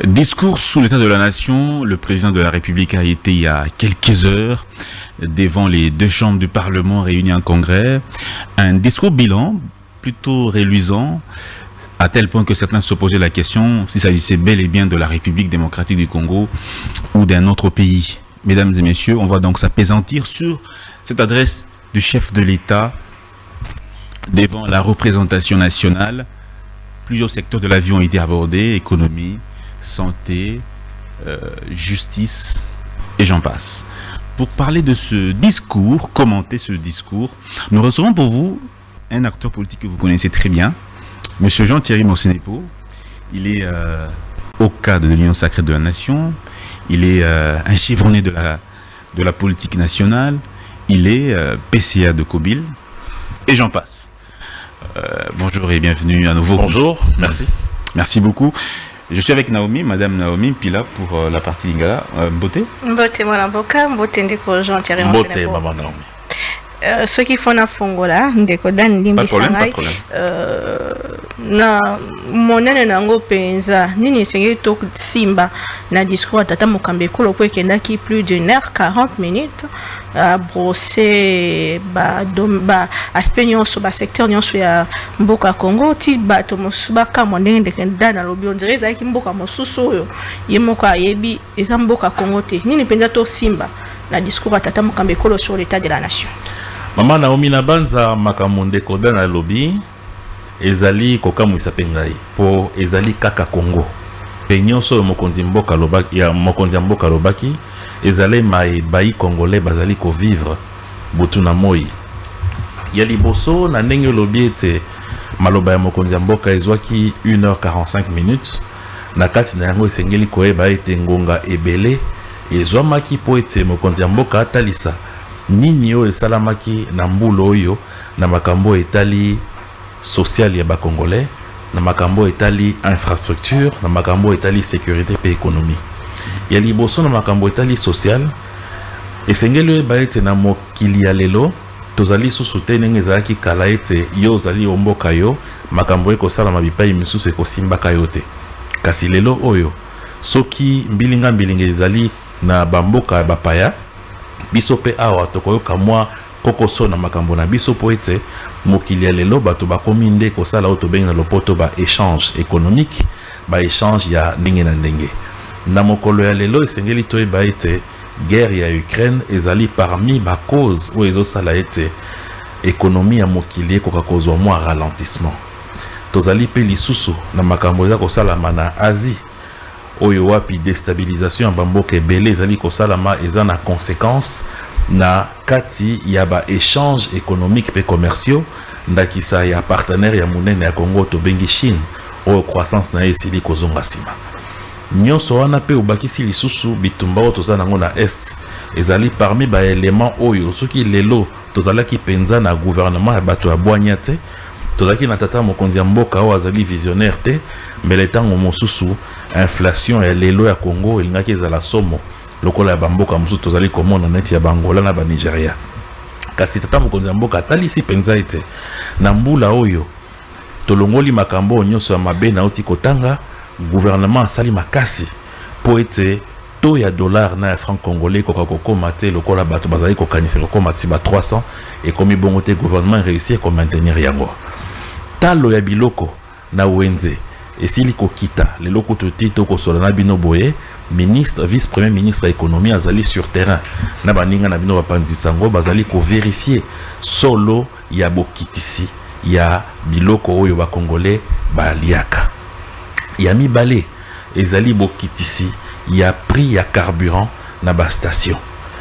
Discours sous l'état de la nation, le président de la République a été il y a quelques heures devant les deux chambres du Parlement réunies en congrès. Un discours bilan plutôt réluisant, à tel point que certains se posaient la question s'il s'agissait bel et bien de la République démocratique du Congo ou d'un autre pays. Mesdames et messieurs, on va donc s'apaisantir sur cette adresse du chef de l'État devant la représentation nationale. Plusieurs secteurs de la vie ont été abordés, économie, santé, justice et j'en passe. Pour parler de ce discours, commenter ce discours, nous recevons pour vous un acteur politique que vous connaissez très bien, Monsieur Jean-Thierry Monsenepo. Il est au cadre de l'Union sacrée de la nation, il est un chevronné de la politique nationale, il est PCA de Kobil et j'en passe. Bonjour et bienvenue à nouveau. Bonjour, merci. Merci beaucoup. Je suis avec Naomi, Madame Naomi, puis là pour la partie Lingala. Mbote Mbote Mwanamboka, Mbote ndeko Jean-Thierry Monsenepo. Mbote Maman Naomi. Ceux qui font la fongola, ndeko Dan Limbi Sangai, na monene nango penza, nini sengeli tok simba, na discours tata Mokambe Kolo po ekenda ki plus d'une heure 40 minutes, à brosser ba aspect nyonso ba secteur nyonso ya mboka Congo ti bato mosuba ka mondenge ndekenda na lobi on dirait ezaki mboka mosusu oyo ye moko ayebi eza mboka Congo te. Nini penza to simba na discours tata Mokambe Kolo sur l'état de la nation. Maman Naomi Nabanza Makamonde Koda na lobby ezali kokamwisa pengai po ezali kaka Congo penyonso mokonzi mboka lobaki ya mokonzi mboka lobaki ezali mai bayi congolais bazali ko vivre botuna moi ya liboso na ndenge lobby ete maloba ya mokonzi mboka ezwaki 1h45 minutes na kati na yango esengeli koyeba ete ngonga ebele ezwamaki po ete mokonzi mboka atalisa nini oyo esalamaki na mbula oyo na makambo etali social ya bakongolais, na makambo etali infrastructure, na makambo etali sécurité pe économie. Ya liboso na makambo etali social, esengeli ba ete na mokili ya lelo tozali susu te ndenge ezalaki kala ete yo ozali omboka yo makambo ekosala mabipai misusu ekosimbaka yo te. Kasi lelo oyo soki mbilinga ezali na bamboka bapaya biso pe awa tokoyoka mwa kokoso na makambo na biso po ete mokili ya lelo bato bakomi nde kosala oyo tobengi na lopoto ba échange économique, ba échange ya ndenge na ndenge. Na mokolo ya lelo esengeli toyeba ete guerre ya Ukraine ezali parmi ba cause oyo ezosala ete économie ya mokili ekoka kozwa mwa ralentissement. Tozali pe lisusu na makambo eza kosalama na Asie oyo wapi déstabilisation ya bamboka ebele ezali kosalama eza na conséquence na kati ya ba échange économique pe commerciaux ndakisa ya partenaire ya munene ya Congo tobengi Chine oyo croissance na esili kozonga sima. Nyonso wana pe ubakisi lisusu bitumba oyo tozala nango na est ezali parmi ba élément oyo soki lelo tozalaki penza na gouvernement ya bato ya bwanya te tozalaki na tata mokonzi ya mboka oyo azali visionnaire te mbele tango mosusu inflation ya lelo ya Congo elingaki ezala somo lokola ya bamboka mosusu tozali komona neti ya Bangola na ba Nigeria. Kasi tata mokonzi ya mboka atalisi penza ete na mbula oyo tolongoli makambo nyonso ya mabe na oti kotanga gouvernement asali makasi po ete to ya dollar na ya franc congolais koka kokoma te lokola bato bazali kokanisa kokoma ti ba 300 et komi bongo te gouvernement réussi ko maintenir yango. Talo ya biloko na wenze esili kokita leloko toti to kosola na bino boye ministre vice-premier ministre économie azali sur terrain na baninga na bino bapanzisango bazali ko vérifier solo ya bokitisi ya biloko oyo ba congolais baliaka ya mibale ezali bokitisi ya prix ya carburant na ba station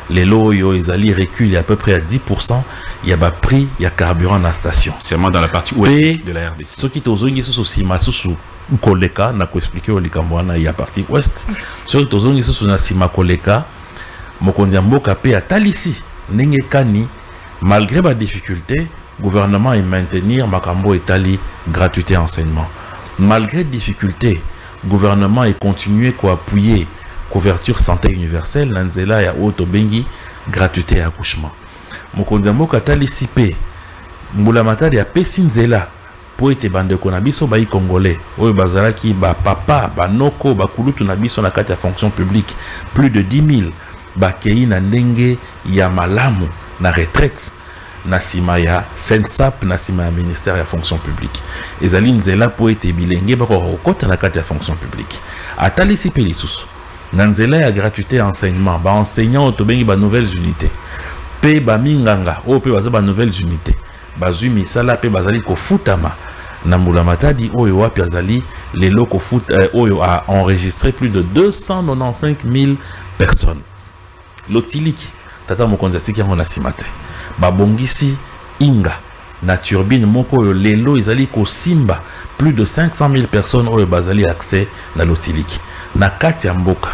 lelo oyo ezali recul à peu près à 10% ya ba prix ya carburant na station seulement dans la partie ouest de la RDC. Ce qui tozongi susu sima susu koleka na ko expliquer au likambo na ya partie ouest ce qui tozongi susu na sima koleka mokonzi mboka pe atalisi ndenge kani malgré ba difficulté gouvernement et maintenir makambo etali gratuité enseignement malgré difficulté gouvernement et continuer ko appuyer couverture santé universelle na nzela ya oyo tobengi gratuité ya accouchement. Mokonzi ya mboka atalisi pe mbula matari apesi nzela po ete bandeko na biso bayi congolais oyo bazalaki ba papa banoko bakulutu na biso na kati ya fonction publique plus de 10 000 bakei na ndenge ya malamu na retraite na sima ya SENSAP na sima ya ministère ya fonction publique. Ezali nzela po ete bilenge bakokota na kati ya fonction publique. Atalisi pe lisusu na nzela ya gratuité enseignement ba enseignant otobengi ba nouvelles unités pe ba minganga o pe baza ba nouvelles unités bazui misala pe bazali kofutama na mbula matadi oyo wapi azali lelo kofuta oyo a enregistré plus de 295 000 personnes. Lotiliki tata mokonzi atiki yango na simate babongisi inga na turbine moko oyo lelo ezali kosimba plus de 500 000 personnes oyo bazali accès na lotiliki na kati ya mboka.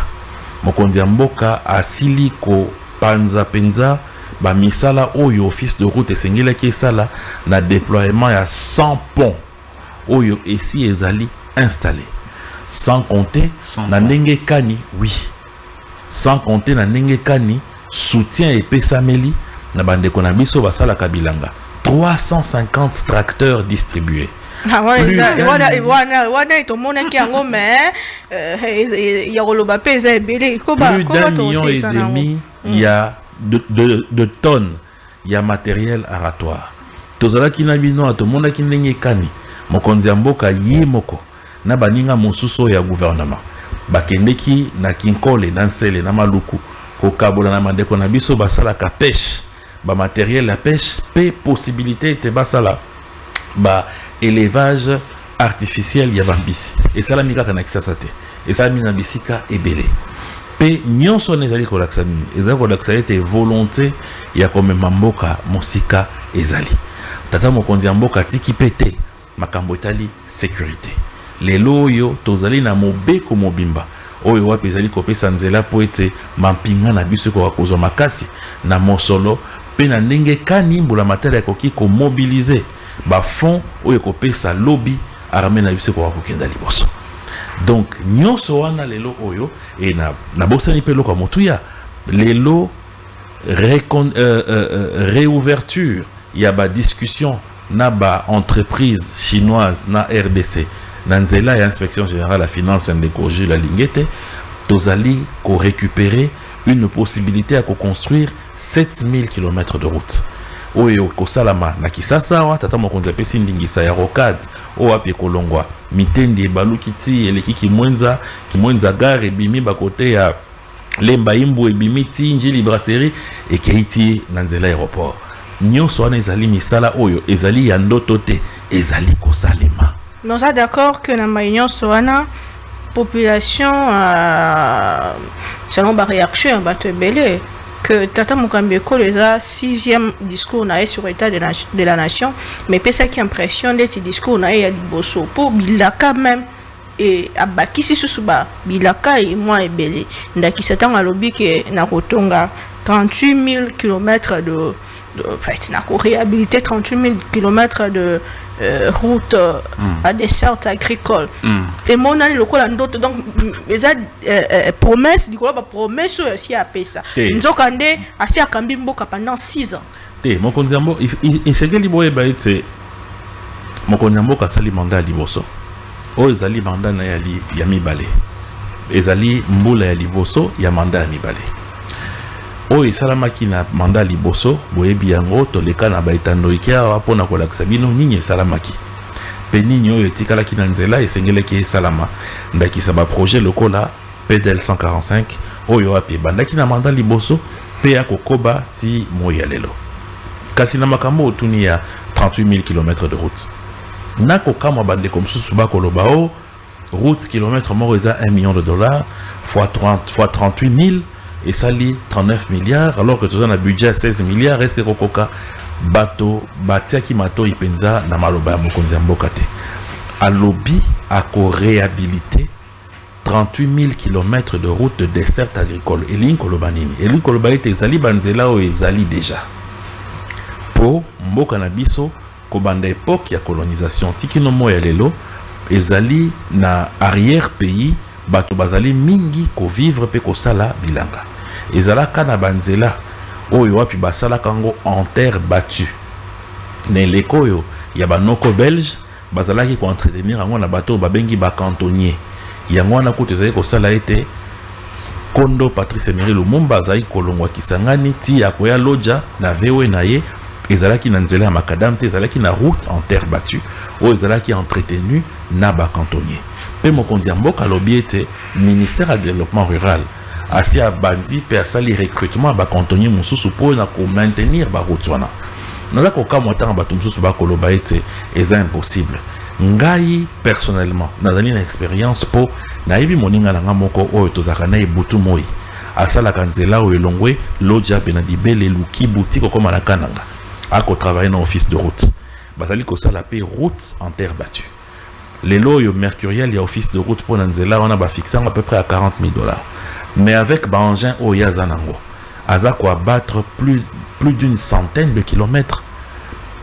Mokonzi ya mboka asili ko panza penza ba misala oyo office de route esengeli sala na déploiement ya 100 ponts oyo esi ezali installé, sans compter na ndenge kani, oui, sans compter na ndenge kani soutien epesameli na bandeko na biso basala kabilanga 350 tracteurs distribués. Plus d'un million et demi il y a de tonnes il y a matériel aratoire. Tozala kina bino atomona kindenge kani mokonzi ya mboka ye moko na baninga mosusu ya gouvernement bakendeki na Kinkole na Nsele na Maluku kokabola na mandeko na biso basala ka pêche ba matériel la pêche pe possibilité te basala ba élevage artificiel ya bambisi et ça mika kana kisasa te et ça mina bisika ebele pe nyonso nezali ko laksa nini ezali ko laksa ete volonté ya komema mboka mosika ezali tata mokonzi ya mboka tiki pete makambo etali sécurité lelo oyo tozali na mobeko mobimba oyo wapi ezali kopesa nzela po ete mampinga na biso ko kozwa makasi na mosolo pe na ndenge kani mbula matala ekoki ko mobiliser ba fond oyo kopesa lobby armée na biso ko kokenda liboso. Donc nyonso wana lelo oyo e na bosani pe loko motuya lelo réouverture ya ba discussion na ba entreprise chinoise na RDC na nzela ya inspection générale la finance et l'écologie la lingete tozali ko récupérer une possibilité à construire 7000 km de route oyo kosalama na Kisasa wa tata mokonzi apesi ndingisa ya rocade o api kolongwa mitendi balukiti eleki kimwenza gare bimi bakote ya lemba imbu ebimi ti njili brasserie et keiti na nzela aéroport nyonso wana ezali misala oyo ezali ya ndoto te ezali kosalema. Nous sommes d'accord que la nyonso wana population selon la réaction va te belé que Tata Mukambi Ekolo est le 6e discours sur l'état de la nation, mais ça qui impressionne les discours na ya liboso pour bilaka même et abakisi susuba bilaka et moi ebele ndaki satan alobi ke na kotonga 38 000 km de fait na ko réhabiliter 38 000 km de route à desserte agricole et mon année le col d'autres donc les promesses du ba promesse aussi à pesa nzokande asi akambi mboka pendant 6 ans te mokonzi mbo isengeli boye ba ite mokonzi mboka sali mandat liboso o ezali mandat na ya mibale ezali mbula ya liboso ya mandat ya mibale o esalamaki na mandat liboso boyebi yango toleka na baitando ikia wapona kolakisa bino nini esalamaki pe nini oyo etikalaki na nzela esengeleki esalama ndakisa ba projet lokola PDL 145 oyo api bandaki na mandat liboso pe ya kokoba ti moya lelo kasi na makambo otuni ya 38 000 km de route nako kama bande comme susu bakoloba o route kilomètre moko eza $1 million fois 38 000 et ça lit 39 milliards alors que tu as un budget à 16 milliards est-ce que kokoka bato batia ki mato ipenza na maloba ya mokonzi mboka te alobi ako réhabiliter 38 000 km de route de desserte agricole et ligne kolobanini et ligne kolobanite ezali banzela o ezali déjà po mboka na biso ko banda époque ya colonisation tikino moya lelo ezali na arrière pays bato bazali mingi ko vivre pe ko sala bilanga. Ezalaka na banzela oyo wapi basala kango en terre battue. Ne lekoyo ya banoko belge bazalaki ko entretenir yango na bato babengi ba cantonnier. Yango na ko tezali ko sala ete Kondo Patrice Emery Lumumba azali kolongwa kisangani ti ya koya loja na vewe na ye ezalaki na nzela ya makadam te ezalaki na route en terre battue oyo ezalaki entretenu na ba cantonnier. Pe mokonzi ya mboka alobi ete ministère ya développement rural asi abandi pe asali recrutement ba cantonnier mosusu po na ko maintenir ba route wana. Naza ko kamwa tanga bato mosusu ba koloba ete eza impossible. Ngai personnellement nazali na expérience po nayebi moninga nanga moko oyo tozaka na ebutu moi asalaka nzela oyo elongwe loja pe na dibele luki boutique koma na kananga ako travailler na office de route bazali kosala pe route en terre battue lelo oyo mercuriel ya office de route pour na nzela on a ba fixant à peu près à $40,000 mais avec ba engin oyo azanango aza ko abattre plus d'une centaine de kilomètres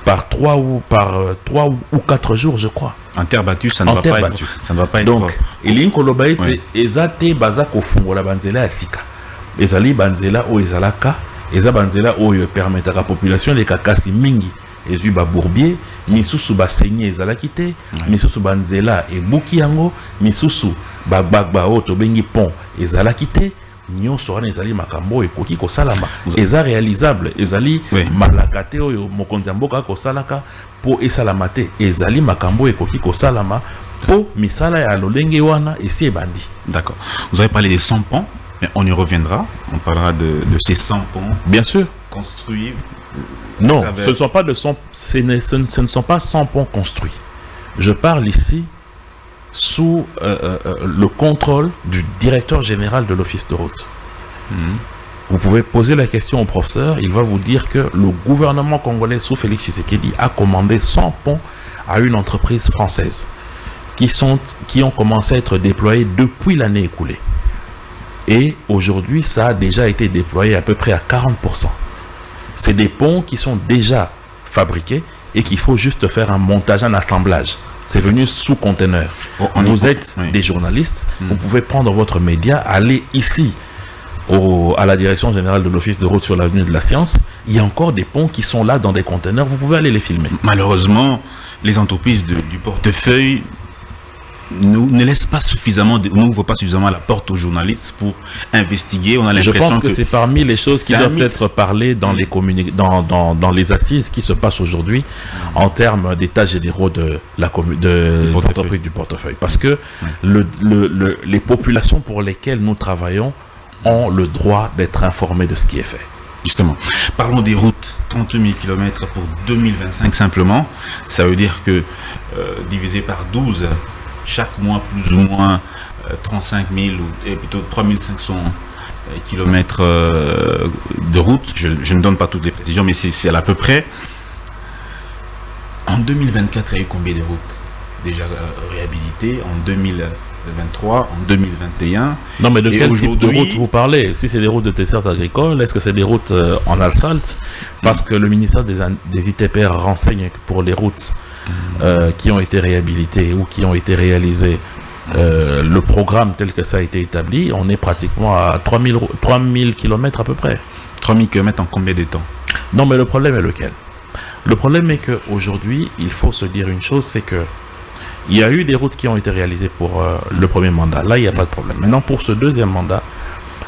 par 3 ou 4 jours, je crois. En terre battue, ça ne va pas être. Ça ne va pas être. Donc, il y a ezate bazako fungola banzela ya sika. Ezali banzela o ezalaka, eza banzela o permettra la population de kakasi mingi. Ezui ba bourbier, misusu ba saigné ezalaki te, misusu banzela e buki yango, misusu ba bagba o to bengi pont ezalaki te. Nyonso wana ezali makambo ekoki kosalama eza réalisable ezali malakate oyo mokonzi mboka kosalaka po esalama te ezali makambo ekoki kosalama po misala ya lolenge wana esi ebandi. D'accord. Vous avez parlé des 100 ponts, mais on y reviendra. On parlera de ces 100 ponts. Bien sûr. Construits. Non, ce ne sont pas ce ne sont pas 100 ponts construits. Je parle ici sous le contrôle du directeur général de l'office de route. Vous pouvez poser la question au professeur, il va vous dire que le gouvernement congolais sous Félix Tshisekedi a commandé 100 ponts à une entreprise française qui ont commencé à être déployés depuis l'année écoulée. Et aujourd'hui, ça a déjà été déployé à peu près à 40%. C'est des ponts qui sont déjà fabriqués et qu'il faut juste faire un montage, un assemblage. C'est venu sous conteneur. Vous êtes des journalistes, vous pouvez prendre votre média, aller ici à la direction générale de l'office de route sur l'avenue de la Science. Il y a encore des ponts qui sont là dans des conteneurs, vous pouvez aller les filmer. Malheureusement, les entreprises du portefeuille ne laissent pas suffisamment, n'ouvrent pas suffisamment la porte aux journalistes pour investiguer. On a l'impression je pense que c'est parmi les choses qui doivent être parlées dans les dans les assises qui se passent aujourd'hui en termes d'états généraux de des entreprises du portefeuille. Parce que les populations pour lesquelles nous travaillons ont le droit d'être informées de ce qui est fait. Justement, parlons des routes, 38 000 km pour 2025 simplement. Ça veut dire que divisé par 12, chaque mois plus ou moins 35 000 et plutôt 3500 km de route. Je ne donne pas toutes les précisions, mais c'est à peu près. En 2024, il y a eu combien de routes déjà réhabilitées? En 2023, en 2021. Non, mais de quel type de route vous parlez? Si c'est des routes de dessert agricole, est-ce que c'est des routes en asphalte? Parce que le ministère des ITPR renseigne pour les routes qui ont été réhabilités ou qui ont été réalisées, le programme tel que ça a été établi, on est pratiquement à 3000 km à peu près. 3000 km en combien de temps? Non, mais le problème est lequel? Le problème est qu'aujourd'hui, il faut se dire une chose, c'est que il y a eu des routes qui ont été réalisées pour le premier mandat. Là, il n'y a pas de problème. Maintenant, pour ce deuxième mandat,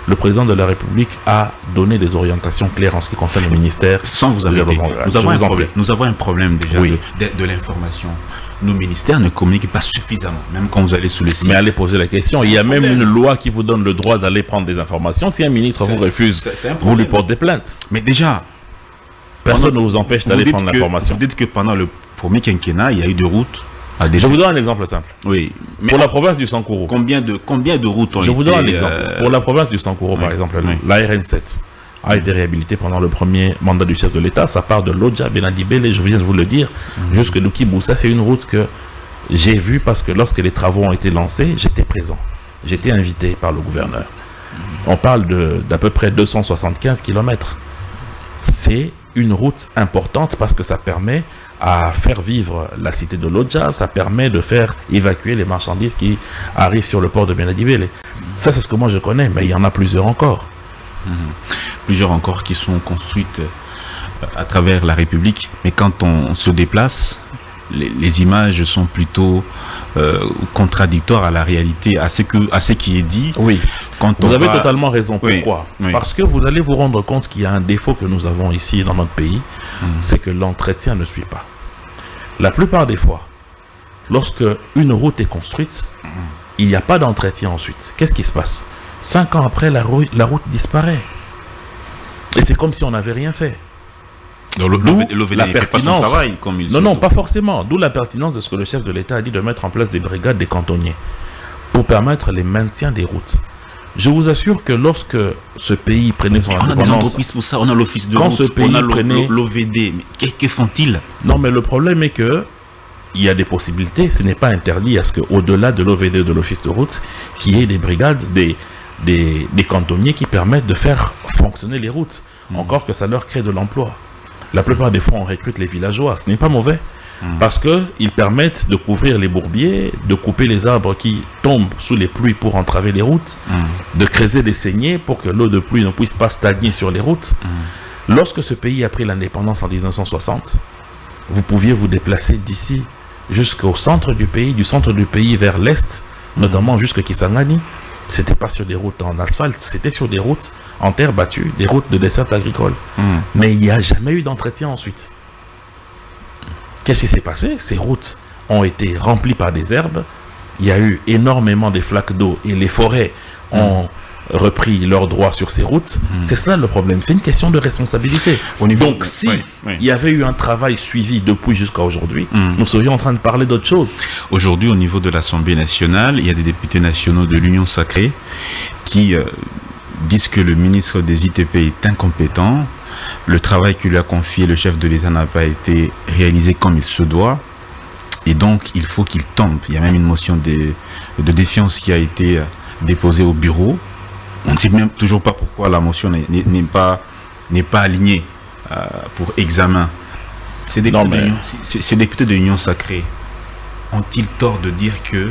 le président de la République a donné des orientations claires en ce qui concerne le ministère. Sans vous arrêter, nous avons un problème déjà de l'information. Nos ministères ne communiquent pas suffisamment, même quand vous allez sous les sites. Mais allez poser la question. Il y a même une loi qui vous donne le droit d'aller prendre des informations. Si un ministre vous refuse, vous lui portez plainte. Mais déjà, personne ne vous empêche d'aller prendre l'information. Vous dites que pendant le premier quinquennat, il y a eu des routes. Je vous donne un exemple simple. Oui. Mais pour la province du Sankourou. Combien de routes ont été... Je vous donne un exemple. Pour la province du Sankourou, par exemple, la RN7 a été réhabilitée pendant le premier mandat du chef de l'État. Ça part de Lodja, Benadibel, et je viens de vous le dire, jusque Lukibu. Ça, c'est une route que j'ai vue parce que lorsque les travaux ont été lancés, j'étais présent. J'étais invité par le gouverneur. On parle d'à peu près 275 km. C'est une route importante parce que ça permet à faire vivre la cité de Lodja, ça permet de faire évacuer les marchandises qui arrivent sur le port de Benadibele. Ça, c'est ce que moi je connais, mais il y en a plusieurs encore. Plusieurs encore qui sont construites à travers la République, mais quand on se déplace, les images sont plutôt contradictoires à la réalité, à ce qui est dit. Oui, quand vous avez totalement raison. Pourquoi? Oui. Parce que vous allez vous rendre compte qu'il y a un défaut que nous avons ici dans notre pays, c'est que l'entretien ne suit pas. La plupart des fois, lorsque une route est construite, il n'y a pas d'entretien ensuite. Qu'est-ce qui se passe? 5 ans après, la route disparaît. Et c'est comme si on n'avait rien fait. L'OVD la ne fait pas son travail comme il non, pas forcément. D'où la pertinence de ce que le chef de l'État a dit de mettre en place des brigades des cantonniers pour permettre le maintien des routes. Je vous assure que lorsque ce pays prenait son indépendance... On a des entreprises pour ça, on a l'office de route, on a l'OVD. Mais que font-ils? Non, mais le problème est que il y a des possibilités. Ce n'est pas interdit à ce qu'au-delà de l'OVD et de l'office de route, qu'il y ait des brigades, des cantonniers qui permettent de faire fonctionner les routes. Encore que ça leur crée de l'emploi. La plupart des fois, on recrute les villageois. Ce n'est pas mauvais. Parce qu'ils permettent de couvrir les bourbiers, de couper les arbres qui tombent sous les pluies pour entraver les routes, de creuser des saignées pour que l'eau de pluie ne puisse pas stagner sur les routes. Lorsque ce pays a pris l'indépendance en 1960, vous pouviez vous déplacer d'ici jusqu'au centre du pays vers l'est, notamment jusqu'à Kisangani. C'était pas sur des routes en asphalte, c'était sur des routes en terre battue, des routes de dessert agricole. Mais il n'y a jamais eu d'entretien ensuite. Qu'est-ce qui s'est passé? Ces routes ont été remplies par des herbes, il y a eu énormément de flaques d'eau et les forêts ont repris leurs droits sur ces routes. C'est cela le problème, c'est une question de responsabilité. Donc si il y avait eu un travail suivi depuis jusqu'à aujourd'hui, nous serions en train de parler d'autre chose. Aujourd'hui, au niveau de l'Assemblée nationale, il y a des députés nationaux de l'Union sacrée qui disent que le ministre des ITP est incompétent. Le travail que lui a confié le chef de l'État n'a pas été réalisé comme il se doit. Et donc, il faut qu'il tombe. Il y a même une motion de défiance qui a été déposée au bureau. On ne sait même toujours pas pourquoi la motion n'est pas alignée pour examen. Ces députés de l'Union sacrée ont-ils tort de dire que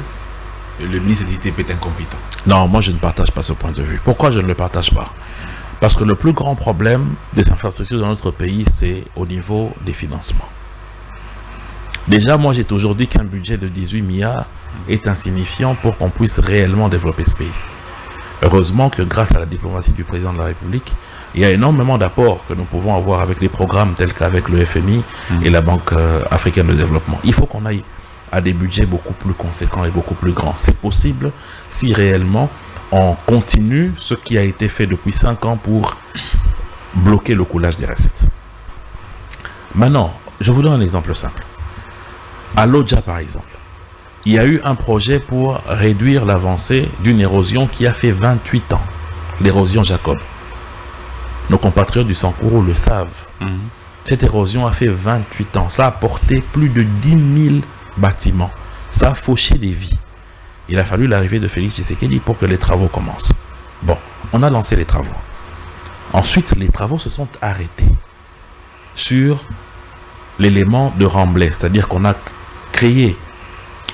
le ministre des ITP est incompétent? Non, moi je ne partage pas ce point de vue. Pourquoi je ne le partage pas? Parce que le plus grand problème des infrastructures dans notre pays, c'est au niveau des financements. Déjà, moi j'ai toujours dit qu'un budget de 18 milliards est insignifiant pour qu'on puisse réellement développer ce pays. Heureusement que grâce à la diplomatie du président de la République, il y a énormément d'apports que nous pouvons avoir avec les programmes tels qu'avec le FMI et la Banque africaine de développement. Il faut qu'on aille à des budgets beaucoup plus conséquents et beaucoup plus grands. C'est possible si réellement on continue ce qui a été fait depuis 5 ans pour bloquer le coulage des recettes. Maintenant, je vous donne un exemple simple. À Lodja, par exemple, il y a eu un projet pour réduire l'avancée d'une érosion qui a fait 28 ans, l'érosion Jacob. Nos compatriotes du Sankourou le savent. Cette érosion a fait 28 ans. Ça a porté plus de 10 000 bâtiments. Ça a fauché des vies. Il a fallu l'arrivée de Félix Tshisekedi pour que les travaux commencent. Bon, on a lancé les travaux. Ensuite, les travaux se sont arrêtés sur l'élément de remblai, c'est-à-dire qu'on a créé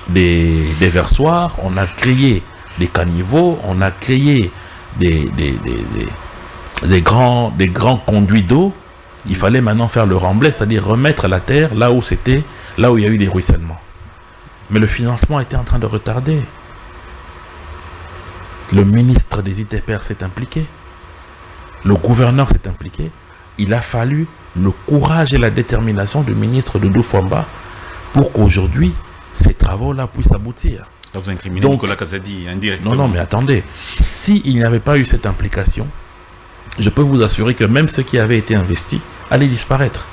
des versoirs, on a créé des caniveaux, on a créé des grands conduits d'eau. Il fallait maintenant faire le remblai, c'est-à-dire remettre la terre là où il y a eu des ruissellements. Mais le financement était en train de retarder. Le ministre des ITPR s'est impliqué. Le gouverneur s'est impliqué. Il a fallu le courage et la détermination du ministre Doudou Fwamba pour qu'aujourd'hui, ces travaux-là puissent aboutir. Vous incriminez Nicolas Kazadi indirectement. Non, mais attendez. S'il n'y avait pas eu cette implication, je peux vous assurer que même ce qui avait été investi allait disparaître.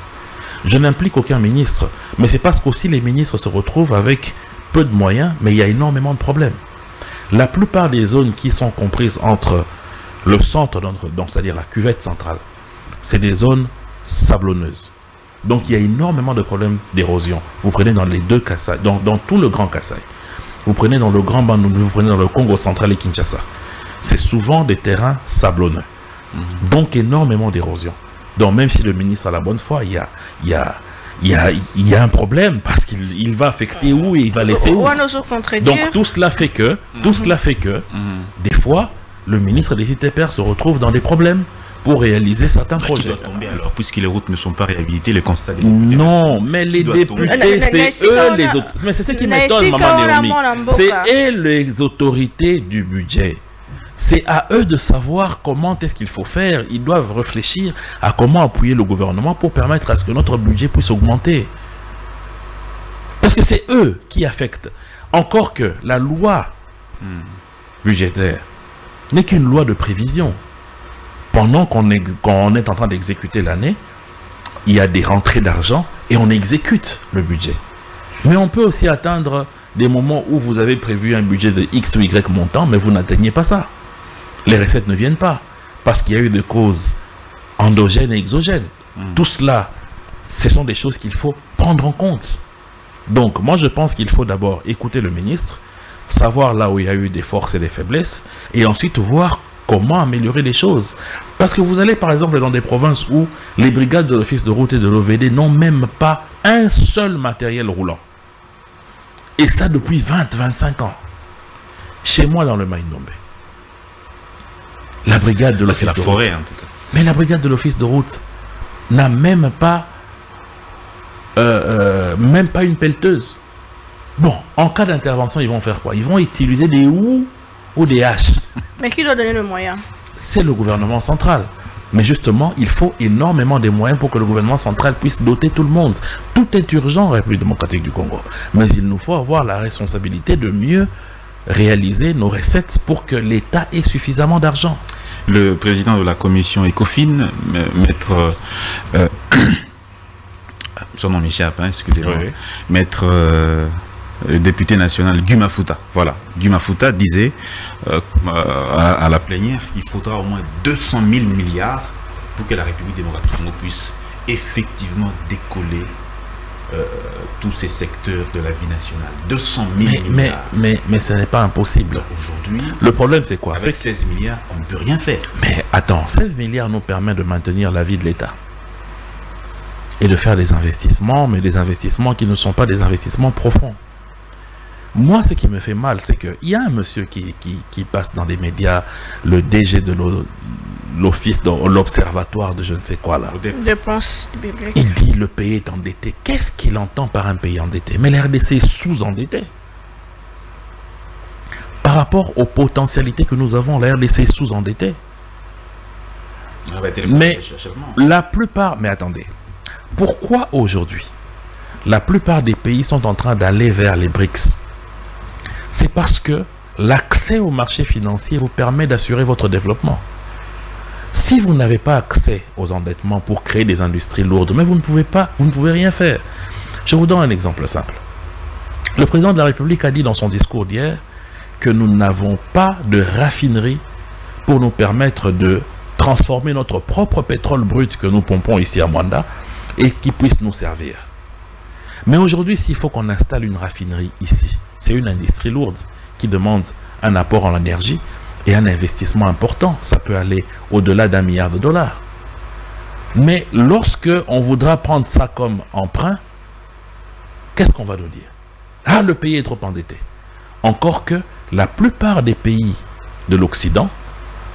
Je n'implique aucun ministre, mais c'est parce qu'aussi les ministres se retrouvent avec peu de moyens, mais il y a énormément de problèmes. La plupart des zones qui sont comprises entre le centre, donc c'est-à-dire la cuvette centrale, c'est des zones sablonneuses. Donc il y a énormément de problèmes d'érosion. Vous prenez dans les deux Kasaï, dans tout le Grand Kasaï, vous prenez dans le Grand Bandundu, vous prenez dans le Congo central et Kinshasa. C'est souvent des terrains sablonneux. Donc énormément d'érosion. Donc même si le ministre a la bonne foi, il y il y a un problème parce qu'il va affecter où et il va laisser où. Donc tout cela fait que, des fois, le ministre des ITPR se retrouve dans des problèmes pour réaliser certains projets. Qui doit tomber alors, puisque les routes ne sont pas réhabilitées, les constats des députés. Non, mais les députés, c'est eux les autres. Mais c'est ce qui m'étonne, Maman Néomi. C'est eux les autorités du budget. C'est à eux de savoir comment est-ce qu'il faut faire. Ils doivent réfléchir à comment appuyer le gouvernement pour permettre à ce que notre budget puisse augmenter. Parce que c'est eux qui affectent. Encore que la loi budgétaire n'est qu'une loi de prévision. Pendant qu'on est en train d'exécuter l'année, il y a des rentrées d'argent et on exécute le budget. Mais on peut aussi atteindre des moments où vous avez prévu un budget de X ou Y montant, mais vous n'atteignez pas ça. Les recettes ne viennent pas parce qu'il y a eu des causes endogènes et exogènes. Tout cela, ce sont des choses qu'il faut prendre en compte. Donc, moi, je pense qu'il faut d'abord écouter le ministre, savoir là où il y a eu des forces et des faiblesses, et ensuite voir comment améliorer les choses. Parce que vous allez par exemple dans des provinces où les brigades de l'office de route et de l'OVD n'ont même pas un seul matériel roulant. Et ça depuis 20-25 ans. Chez moi dans le Maïnombe, la brigade de l'office de forêt, route, en tout cas. Mais la brigade de l'office de route n'a même pas une pelleteuse. Bon, en cas d'intervention, ils vont faire quoi? Ils vont utiliser des houes ou des haches. Mais qui doit donner le moyen? C'est le gouvernement central. Mais justement, il faut énormément de moyens pour que le gouvernement central puisse doter tout le monde. Tout est urgent en République démocratique du Congo. Mais il nous faut avoir la responsabilité de mieux réaliser nos recettes pour que l'État ait suffisamment d'argent. Le président de la commission ECOFIN, maître... son nom m'échappe, hein, excusez-moi. Oui. Maître... le député national Guma Futa, voilà, Guma Futa disait à la plénière qu'il faudra au moins 200 000 milliards pour que la République démocratique du Congo puisse effectivement décoller tous ces secteurs de la vie nationale. 200 000 milliards. Mais ce n'est pas impossible. Aujourd'hui, le problème c'est quoi? Avec 16 milliards, on ne peut rien faire. Mais attends, 16 milliards nous permet de maintenir la vie de l'État et de faire des investissements, mais des investissements qui ne sont pas des investissements profonds. Moi, ce qui me fait mal, c'est qu'il y a un monsieur qui passe dans les médias, le DG de l'office, de l'observatoire de je ne sais quoi là. Il dit le pays est endetté. Qu'est-ce qu'il entend par un pays endetté? Mais la RDC est sous-endetté. Par rapport aux potentialités que nous avons, la RDC est sous-endetté. Mais la plupart... Mais attendez. Pourquoi aujourd'hui, la plupart des pays sont en train d'aller vers les BRICS? C'est parce que l'accès au marché financier vous permet d'assurer votre développement. Si vous n'avez pas accès aux endettements pour créer des industries lourdes, mais vous ne pouvez rien faire. Je vous donne un exemple simple. Le président de la République a dit dans son discours d'hier que nous n'avons pas de raffinerie pour nous permettre de transformer notre propre pétrole brut que nous pompons ici à Mwanda et qui puisse nous servir. Mais aujourd'hui, s'il faut qu'on installe une raffinerie ici, c'est une industrie lourde qui demande un apport en énergie et un investissement important. Ça peut aller au-delà d'1 milliard de dollars. Mais lorsque on voudra prendre ça comme emprunt, qu'est-ce qu'on va nous dire? Ah, le pays est trop endetté. Encore que la plupart des pays de l'Occident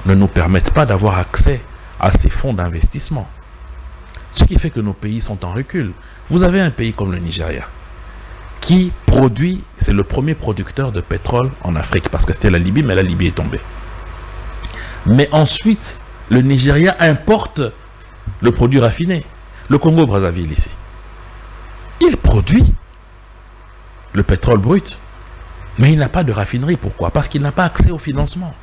ne nous permettent pas d'avoir accès à ces fonds d'investissement. Ce qui fait que nos pays sont en recul. Vous avez un pays comme le Nigeria, qui produit, c'est le premier producteur de pétrole en Afrique, parce que c'était la Libye, mais la Libye est tombée. Mais ensuite, le Nigeria importe le produit raffiné. Le Congo-Brazzaville ici, il produit le pétrole brut, mais il n'a pas de raffinerie. Pourquoi? Parce qu'il n'a pas accès au financement.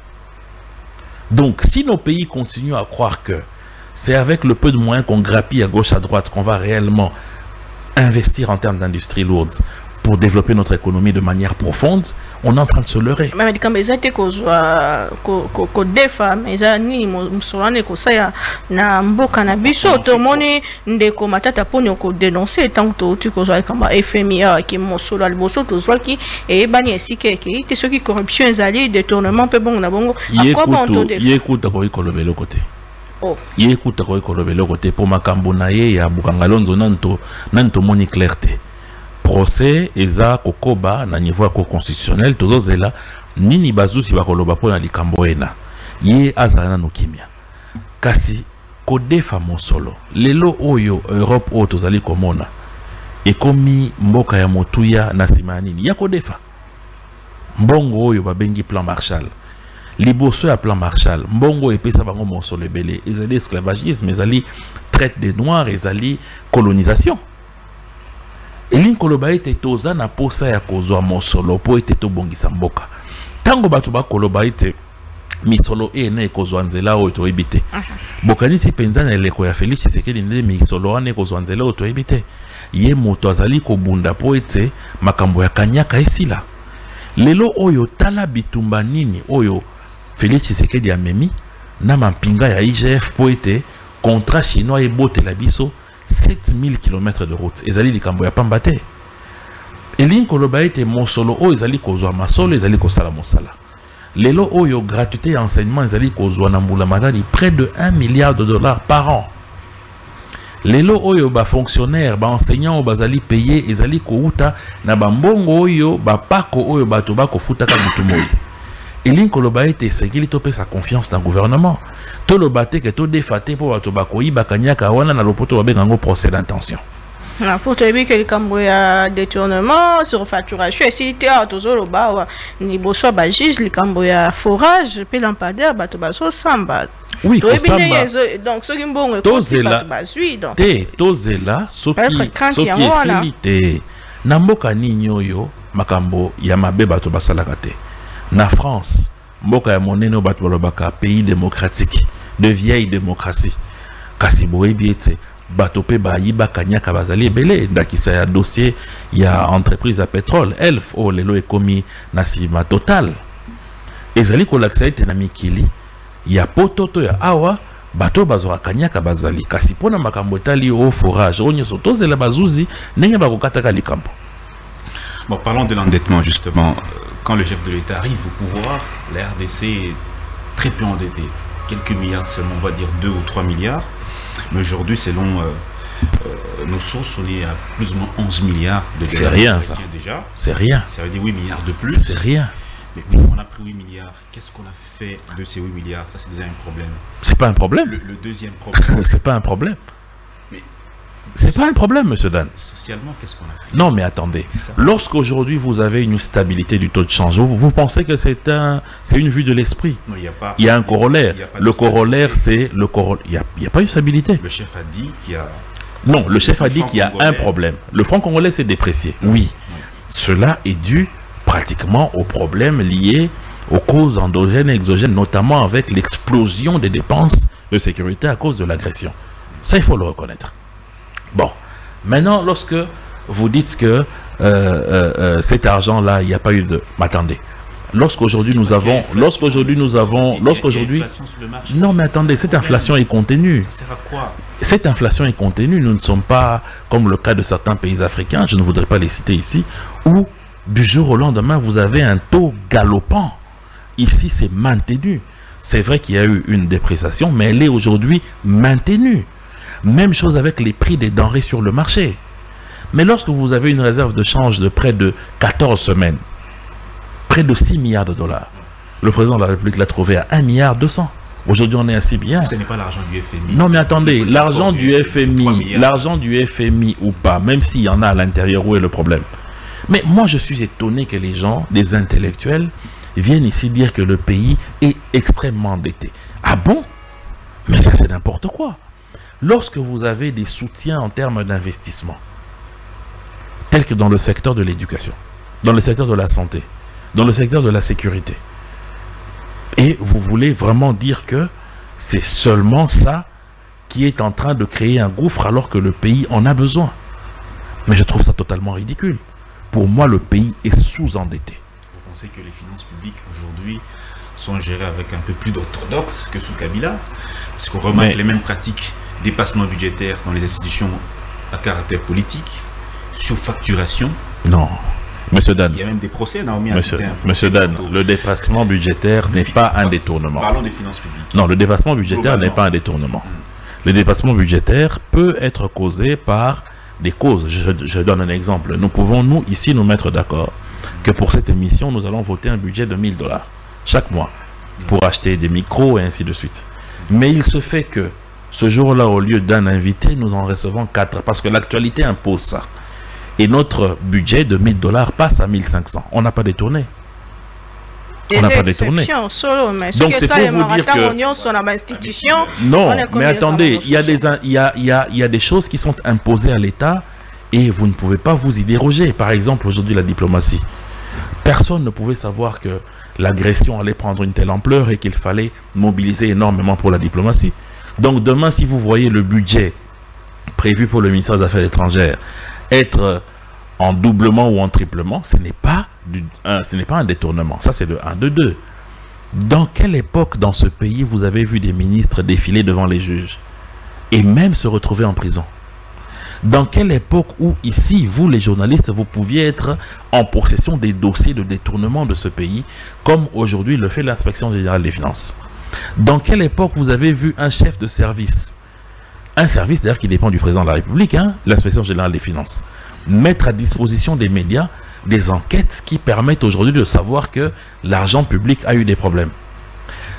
Donc, si nos pays continuent à croire que c'est avec le peu de moyens qu'on grappille à gauche, à droite, qu'on va réellement investir en termes d'industrie lourde pour développer notre économie de manière profonde, on est en train de se leurrer. Mais quand les gens ko defa mais ni musolane ko saya na mboka na biso to moni ndeko matata poni ko dénoncer tant que tu ko zo kamba FMI qui mosolo alboso to zo ki e bani esike ki te ceux qui corruption ezali détournement pe bon na bongo à quoi bon to défa. Écoute ko ikolobelo côté. Oh. Il écoute quoi le côté pour makambo na ye ya bukangalonzo nanto moni clarté. Procès eza kokoba na niveau constitutionnel tozozela nini bazusi bakoloba pona likambo ena. Ye azana no kimia. Kasi kodefa mosolo. Lelo oyo Europe o tozali komona. Ekomi mboka ya motuya na sima nini ya kodefa. Mbongo oyo babengi plan Marshall. Liboso ya plan Marshall, mbongo epesa bango mosolo ebele, ezali esclavagisme, ezali traite des noirs, ezali colonisation. Elin koloba ete toza na posa ya kozwa mosolo po ete tobongisa mboka. Tango bato ba koloba ete misolo ene ekozwa nzela oyo toyebi te. Bokanisi penza na eleko ya Félix Tshisekedi nde misolo ane ekozwa nzela oyo toyebi te. Ye moto azali kobunda po ete makambo ya kanyaka esila. Lelo oyo tala bitumba nini oyo Félix Tshisekedi amemi na mampinga ya IGF po ete contrat chinois ebote la biso 7000 km de route. Ezali likambo ya pamba te. Elin koloba ete mosolo oyo ezali kozwa masolo ezali kosala mosala. Lelo oyo gratuité et enseignement ezali kozwa na mbula matadi près de 1 milliard de dollars par an. Lelo oyo ba fonctionnaire ba enseignant bazali payé ezali kouta na bambongo oyo ba pako oyo bato bako futaka mutumoyi. Elin koloba ete sekili topé sa confiance dans le gouvernement. To lo baté que to défaté pour bato bako yi bakanyaka wana na lopoto babenga procès d'intention. Pour te dire que le cambo ya détournement, surfacturation, et si tu as toujours le bas, ni bosso bagis, le cambo ya forage, puis lampadaire, bato basso samba. Oui, kosamba. Donc, ce qui est bon, tozela, tozela, soki esilite. Na mboka nini oyo, makambo ya mabe bato basalaka te. Na France, mboka ya monene bato balobaka pays démocratique, de vieille démocratie. Kasi boyebi ete bato pe ba yiba kanyaka bazali ebele ndakisa ya dossier ya entreprise à pétrole Elf o lelo ekomi na sima total. Ezali kolakisa ete na mikili ya pototo ya awa bato bazwa kanyaka bazali kasi pona makambo etali au forage onyo sotozela bazuzi ndenge bakokataka likambo. Bon, parlons de l'endettement justement. Quand le chef de l'État arrive au pouvoir, la RDC est très peu endettée. Quelques milliards seulement, on va dire 2 ou 3 milliards. Mais aujourd'hui, selon nos sources, on est à plus ou moins 11 milliards de dollars. C'est rien ça. Déjà. C'est rien. Ça veut dire 8 milliards de plus. C'est rien. Mais oui, on a pris 8 milliards. Qu'est-ce qu'on a fait de ces 8 milliards? Ça, c'est déjà un problème. C'est pas un problème. Le deuxième problème. C'est pas un problème. Mais c'est pas un problème, monsieur Dan. Socialement, qu'est-ce qu'on a fait? Non, mais attendez. Lorsqu'aujourd'hui vous avez une stabilité du taux de change, vous pensez que c'est une vue de l'esprit? Non, il n'y a pas. Il y a un corollaire. Le corollaire, c'est le corollaire. Il n'y a pas eu stabilité. Le chef a dit qu'il y a. Non, le chef a dit qu'il y a un problème. Le franc congolais s'est déprécié. Oui. Cela est dû pratiquement aux problèmes liés aux causes endogènes et exogènes, notamment avec l'explosion des dépenses de sécurité à cause de l'agression. Ça, il faut le reconnaître. Bon, maintenant, lorsque vous dites que cet argent-là, il n'y a pas eu de... Attendez. Lorsqu'aujourd'hui nous avons... Non, mais attendez, cette inflation est contenue. Ça sert à quoi? Cette inflation est contenue. Nous ne sommes pas comme le cas de certains pays africains, je ne voudrais pas les citer ici, où du jour au lendemain, vous avez un taux galopant. Ici, c'est maintenu. C'est vrai qu'il y a eu une dépréciation, mais elle est aujourd'hui maintenue. Même chose avec les prix des denrées sur le marché. Mais lorsque vous avez une réserve de change de près de 14 semaines, près de 6 milliards de dollars, le président de la République l'a trouvé à 1 milliard 200. Aujourd'hui, on est à 6 milliards. Ce n'est pas l'argent du FMI. Non, mais attendez, l'argent du FMI ou pas, même s'il y en a à l'intérieur, où est le problème? Mais moi, je suis étonné que les gens, des intellectuels, viennent ici dire que le pays est extrêmement endetté. Ah bon? Mais ça, c'est n'importe quoi. Lorsque vous avez des soutiens en termes d'investissement, tels que dans le secteur de l'éducation, dans le secteur de la santé, dans le secteur de la sécurité, et vous voulez vraiment dire que c'est seulement ça qui est en train de créer un gouffre alors que le pays en a besoin. Mais je trouve ça totalement ridicule. Pour moi, le pays est sous-endetté. Vous pensez que les finances publiques aujourd'hui sont gérées avec un peu plus d'orthodoxe que sous Kabila? Parce qu'on remarque les mêmes pratiques, dépassement budgétaire dans les institutions à caractère politique, surfacturation. Non. Monsieur Dan. Il y a même des procès, Naomi. Monsieur Dan, le dépassement budgétaire n'est pas un détournement. Parlons des finances publiques. Non, le dépassement budgétaire n'est pas un détournement. Le dépassement budgétaire peut être causé par des causes. Je donne un exemple. Nous pouvons, nous, ici, nous mettre d'accord que pour cette émission, nous allons voter un budget de 1000 $ chaque mois pour acheter des micros et ainsi de suite. Mais il se fait que ce jour-là, au lieu d'un invité, nous en recevons 4 parce que l'actualité impose ça. Et notre budget de 1000 $ passe à 1500. On n'a pas détourné. On n'a pas détourné. Donc c'est pour vous dire que... Non, mais attendez, il y a des choses qui sont imposées à l'État et vous ne pouvez pas vous y déroger. Par exemple, aujourd'hui, la diplomatie. Personne ne pouvait savoir que l'agression allait prendre une telle ampleur et qu'il fallait mobiliser énormément pour la diplomatie. Donc demain, si vous voyez le budget prévu pour le ministère des Affaires étrangères être en doublement ou en triplement, ce n'est pas un détournement. Ça, c'est de 1, de 2. Dans quelle époque dans ce pays vous avez vu des ministres défiler devant les juges et même se retrouver en prison? Dans quelle époque où ici, vous les journalistes, vous pouviez être en possession des dossiers de détournement de ce pays, comme aujourd'hui le fait l'inspection générale des finances? Dans quelle époque vous avez vu un chef de service, un service d'ailleurs qui dépend du président de la République, hein, l'inspection générale des finances, mettre à disposition des médias des enquêtes qui permettent aujourd'hui de savoir que l'argent public a eu des problèmes?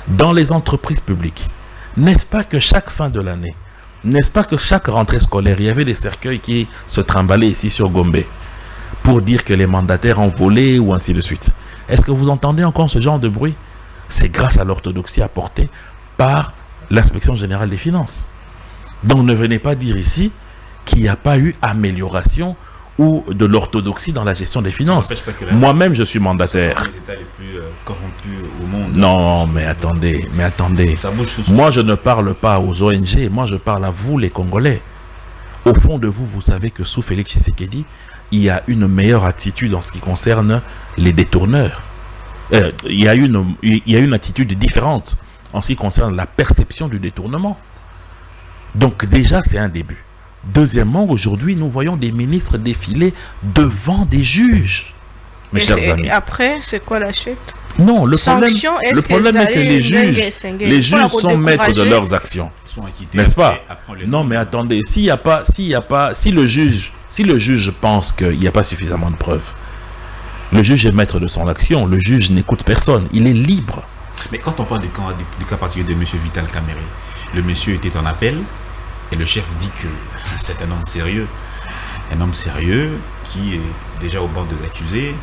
Dans les entreprises publiques, n'est-ce pas que chaque fin de l'année, n'est-ce pas que chaque rentrée scolaire, il y avait des cercueils qui se trimballaient ici sur Gombe pour dire que les mandataires ont volé ou ainsi de suite? Est-ce que vous entendez encore ce genre de bruit? C'est grâce à l'orthodoxie apportée par l'inspection générale des finances. Donc ne venez pas dire ici qu'il n'y a pas eu amélioration ou de l'orthodoxie dans la gestion des finances. Moi-même, je suis mandataire. Les États les plus corrompus au monde. Non, mais attendez. Moi, je ne parle pas aux ONG, moi, je parle à vous, les Congolais. Au fond de vous, vous savez que sous Félix Tshisekedi, il y a une meilleure attitude en ce qui concerne les détourneurs. Il y a une attitude différente en ce qui concerne la perception du détournement. Donc déjà, c'est un début. Deuxièmement, aujourd'hui, nous voyons des ministres défiler devant des juges. Mes chers amis. Après, c'est quoi la suite? Non, le problème est que les juges sont maîtres de leurs actions. N'est-ce pas? Non, mais attendez, si le juge pense qu'il n'y a pas suffisamment de preuves, le juge est maître de son action, le juge n'écoute personne, il est libre. Mais quand on parle du cas particulier de M. Vital Kamerhe, le monsieur était en appel et le chef dit que c'est un homme sérieux qui est déjà au banc des accusés.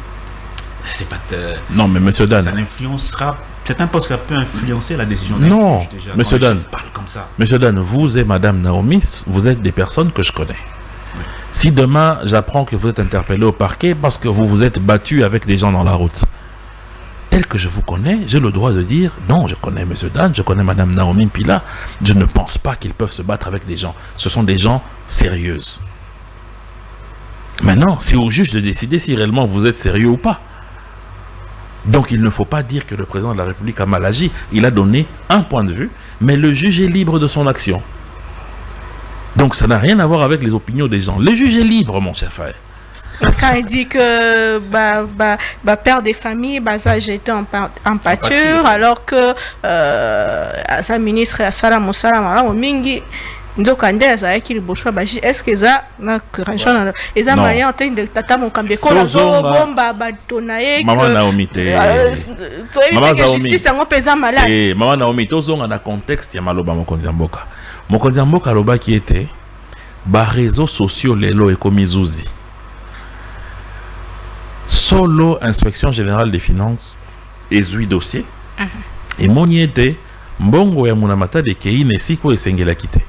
C'est pas non, mais monsieur Dan, ça influencera, c'est un poste qui peut influencer la décision d'un juge déjà. Monsieur Dan, parle comme ça. Monsieur Dan, vous et madame Naomi, vous êtes des personnes que je connais. Oui. Si demain j'apprends que vous êtes interpellé au parquet parce que vous vous êtes battu avec des gens dans la route, tel que je vous connais, j'ai le droit de dire non, je connais monsieur Dan, je connais madame Naomi Pila, je ne pense pas qu'ils peuvent se battre avec des gens. Ce sont des gens sérieuses. Maintenant, c'est au juge de décider si réellement vous êtes sérieux ou pas. Donc il ne faut pas dire que le président de la République a mal agi. Il a donné un point de vue, mais le juge est libre de son action. Donc ça n'a rien à voir avec les opinions des gens. Le juge est libre, mon cher frère. Quand il dit que père des familles, ça j'étais en pâture, alors que sa ministre à Salam Moussala Mingi. Donc, est-ce que ça est moyen de tata mon cambéco la bomba batonaye maman Naomi justice en pesa malade maman Naomi tozonga na contexte ya maloba mokonzi mboka loba qui était ba réseaux sociaux lelo ekomizuzi solo inspection générale des finances ezui dossier et moni était mbongo ya munamata de keine siko esengela kite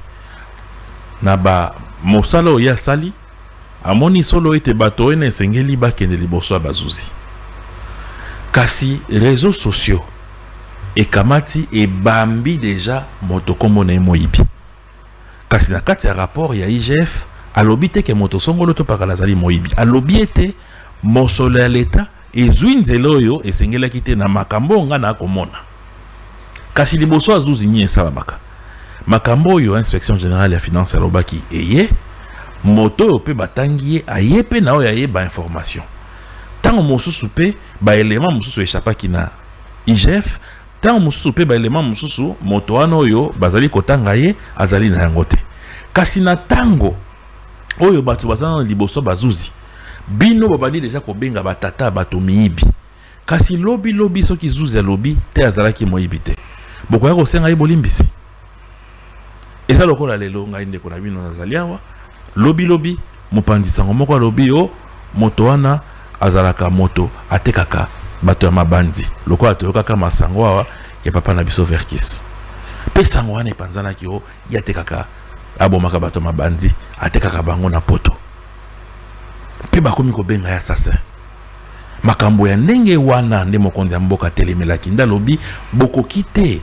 na ba mosala oya sali amoni solo ete bato ene sengeli bakende liboso bazuzi kasi réseaux sociaux et kamati et bambi déjà motokombo na moyibi kasi na kati ya rapport ya IGF alobi te ke motosongolo to pakala zali moyibi alobi ete mosolo ya leta ezwi nzela oyo esengelaki te na makambo nga na komona kasi liboso azuzi nyi esalamaka makambo yo inspection générale ya finance alobaki eye moto pe batangi aye pe na oya ye ba information tango tant mosusu pe ba élément mosusu échappa qui na IGF tant mosusu pe ba élément mosusu moto wana oyo bazali kotanga ye azali na yango te kasi na tango oyo bato bazana liboso bazuzi bino babandi déjà kobenga batata bato miyibi kasi lobi soki zuzi ya lobi te azalaki moyibi te bokoya kosenga ye bolimbisi eza lokola lelo ngai ndeko na bino nazali awa lobi mopanzi sango moko alobi o moto wana azalaka moto atekaka bato ya mabandi lokola toyokaka masango awa ya papa na biso Verkis pe sango wana epanzanaki o ya tekaka abomaka bato mabandi atekaka bango na poto pe bakomi kobenga ya assassin makambo ya ndenge wana nde mokonzi ya mboka telemelaki ndalobi bokoki te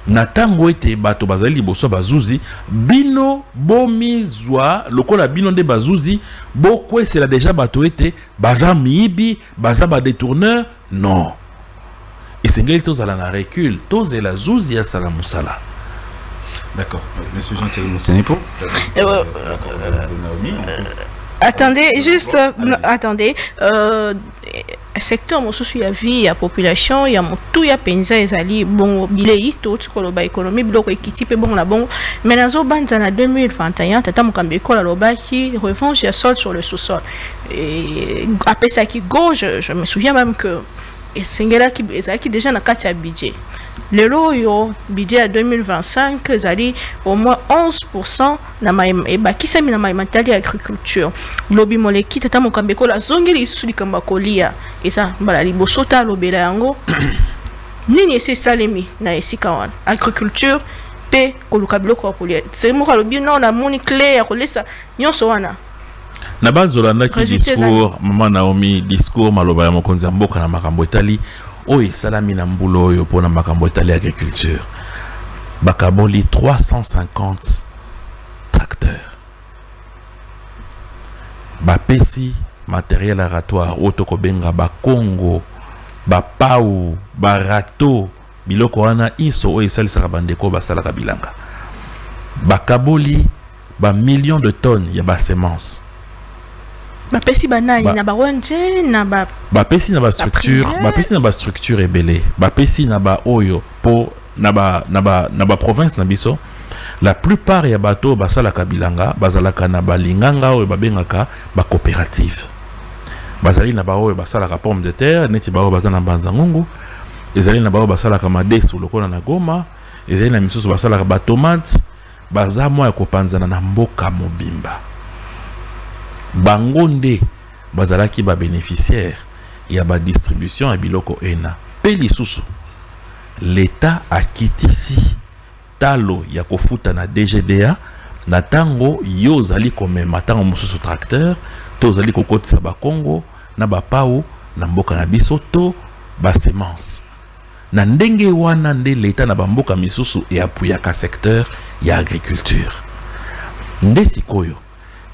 na tango ete bato bazali liboso bazuzi bino bomizwa lokola bino nde bazuzi bokwesela deja bato ete baza miyibi baza badetourneur non esengeli tozala na recul tozela zuzi ya sala musala. D'accord. Monsieur Jean-Thierry Mosenepo. Attendez, juste, attendez. Secteur mosusu ya vie ya population ya motu ya penza ezali bon bilei to tukoloba économie biloko ekiti pe bon la bon mais nazo banza na 2021 tata mokambe kola lobaki revanche ya sol sur le sous-sol et après ça qui gauche je me souviens même que sengela qui ezaki déjà na kati ya budget lelo yo budget à 2025 ezali au moins 11% na bakisa mina matali agriculture lobi moleki tata mokambe kola zongeli suli kamba kolia esa mbala liboso ta lobela yango nini ese salemi na esika wana agriculture pe koluka biloko kolia c'est mo lobi non na moni clé ya kolesa nyonso wana na bazolanda ki discours mama Naomi discours maloba ya mokonzi ya mboka na makambo etali oyo salami na mbulo oyo pona makambo etali agriculture bakaboli 350 tracteurs bapesi matériel aratoire otoko benga bakongo bapau barato biloko wana iso oyo esalisaka bandeko basalaka bilanga bakaboli ba millions de tonnes ya basemence bapesi banani na baronje na bapesi na ba structure bapesi na ba structure ebele bapesi na ba oyo po na ba province na biso la plupart ya bato basalaka bilanga bazalaka na balinganga oyo babengaka ba coopérative bazali na ba oyo basalaka pomme de terre neti ba oyo bazana banza ngungu ezali na ba oyo basalaka madesu lokola na Goma ezali na misusu basalaka ba tomates baza mwa ya kopanzana na mboka mobimba bangonde bazalaki ba bénéficiaire ya ba distribution ya biloko ena pe lisusu l'État akitisi talo ya kofuta na DGDA na tango yo zali komema tango mosusu tracteur to zali kokotisa ba Congo na ba pau na mboka na biso to ba semence na ndenge wana nde l'État na bamboka misusu e apuyaka secteur ya agriculture nde sikoyo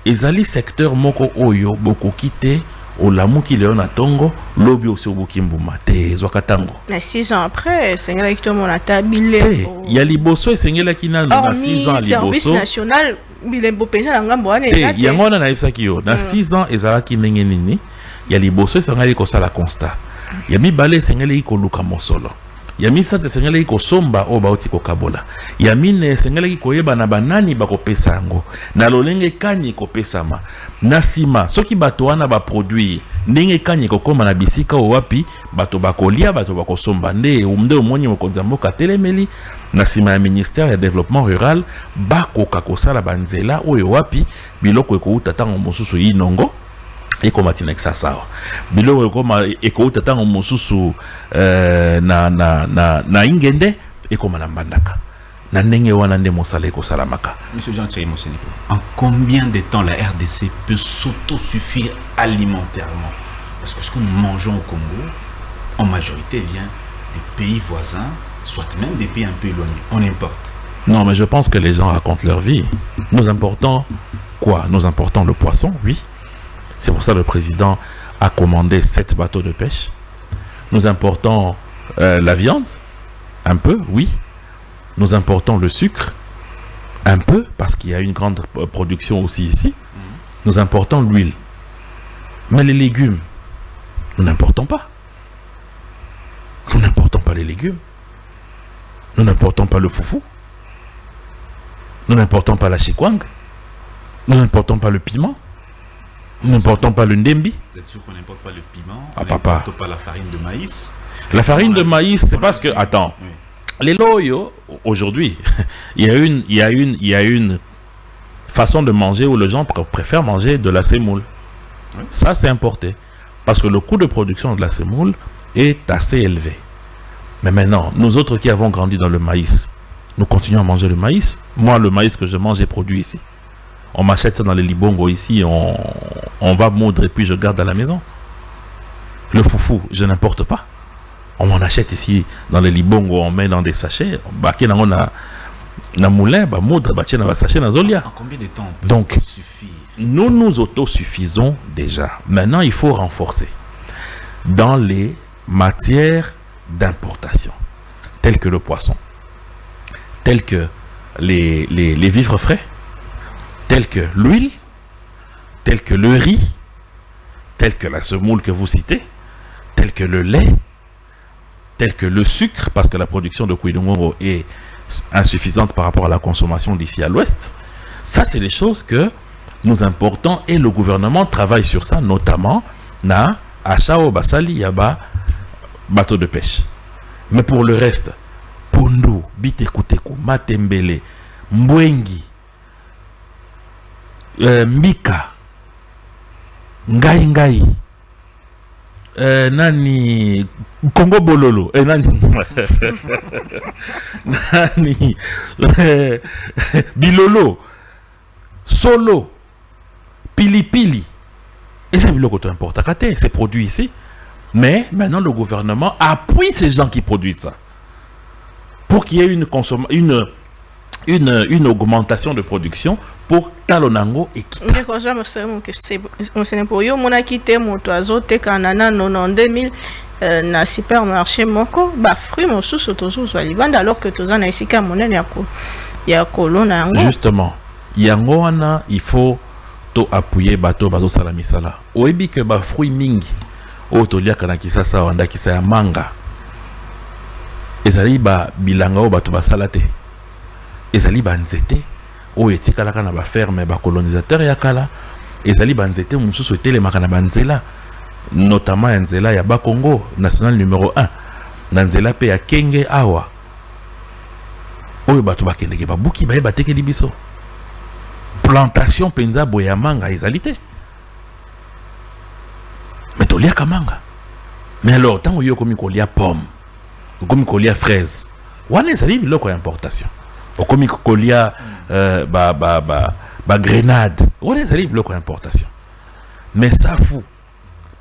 ezali secteur moko oyo bokoki te olamuki leo na tongo lobi osi obuki mbuma te ezwaka tango na 6 ans après sengelaki to mona tabile ya liboso esengelaki na 6 ans liboso service national bilembo penza na ngambo wana ezate yango wana na yebisaki yo na 6 ans ezalaki ndenge nini ya liboso esengelaki kosala constat ya mibale esengelaki koluka mosolo ya misate esengelaki kosomba oyo bauti kokabola ya mine esengelaki koyeba na banani bakopesa yango na lolenge kani kopesama na nsima soki bato wana baproduire ndenge kani kokoma na bisika oyo wapi bato bakolia bato bakosomba nde omoni mokonzi ya mboka telemeli na nsima ya ministère ya développement rural bakoka kosala banzela oyo wapi biloko ekouta ntango mosusu yinongo ekomatina kisasawa biloko ekoma ekouta ntango mosusu na ingende ekoma na mbandaka na ndenge wana nde mosala ekosalamaka. Monsieur Jean-Thierry Mosenepo, en combien de temps la RDC peut s'autosuffire alimentairement? Parce que ce que nous mangeons au Congo en majorité vient des pays voisins, soit même des pays un peu éloignés. On importe. Non, mais je pense que les gens racontent leur vie. Nous importons quoi? Nous importons le poisson, oui. C'est pour ça que le président a commandé 7 bateaux de pêche. Nous importons la viande, un peu, oui. Nous importons le sucre, un peu, parce qu'il y a une grande production aussi ici. Nous importons l'huile. Mais les légumes, Nous n'importons pas. Nous n'importons pas les légumes. Nous n'importons pas le foufou. Nous n'importons pas la chikwang. Nous n'importons pas le piment. Nous n'importons pas le ndembi. Vous êtes sûr qu'on n'importe pas le piment? Ah, on n'importe pas la farine de maïs? La farine de maïs, c'est parce que... Attends. Oui. Les loyaux, aujourd'hui, il y a une façon de manger où les gens préfèrent manger de la semoule. Oui. Ça, c'est importé. Parce que le coût de production de la semoule est assez élevé. Mais maintenant, nous autres qui avons grandi dans le maïs, nous continuons à manger le maïs. Moi, le maïs que je mange est produit ici. On m'achète ça dans les libongos ici, on va moudre et puis je garde à la maison. Le foufou, je n'importe pas. On m'en achète ici dans les libongos, on met dans des sachets. On a moulin, moudre, on va sachet dans zolia. En combien de temps on peut Donc, suffire? nous nous autosuffisons déjà. Maintenant, il faut renforcer dans les matières d'importation, telles que le poisson, telles que les vivres frais, tels que l'huile, tels que le riz, tels que la semoule que vous citez, tels que le lait, tels que le sucre, parce que la production de Kouidongo est insuffisante par rapport à la consommation d'ici à l'ouest. Ça, c'est les choses que nous importons et le gouvernement travaille sur ça, notamment na Achao Basali Yaba bateau de pêche. Mais pour le reste, Pondo, Bitekuteku, Matembele, Mbwengi, Mbika, Ngai, Nani, Congo Bololo, Nani, Nani, Bilolo, Solo, Pili. Et c'est le côté important. C'est produit ici. Mais maintenant, le gouvernement appuie ces gens qui produisent ça. Pour qu'il y ait une augmentation de production pour Talonango et Kita. Na supermarché moko ba fruits mosusu tozo libanda alors que toza na esika monene ya kolona yango. Justement, yango wana il faut to appuyer bato sala misala. Oyebi que ba fruits mingi o to liaka na kisasa wanda kisa ya manga. Ezali ba bilanga o bato basala te. Ezali ba nzete o etikala kana ba ferme ba colonisateur ya kala. Ezali ba nzete mosusu etelemaka na banzela. Notamment Nzela ya Bakongo, national numéro 1. Nzela pe ya Kenge Awa. Oyo bato bakendeke babuki baye bateke libiso. Plantation penza boyamanga ezalité. Mais tolia kamanga. Mais alors tant oyo komi kolia pomme, komi kolia fraise. Wana ezali biloko ya importation. Komi kolia ba grenade. Wana ezali biloko ya importation. Mais ça fout.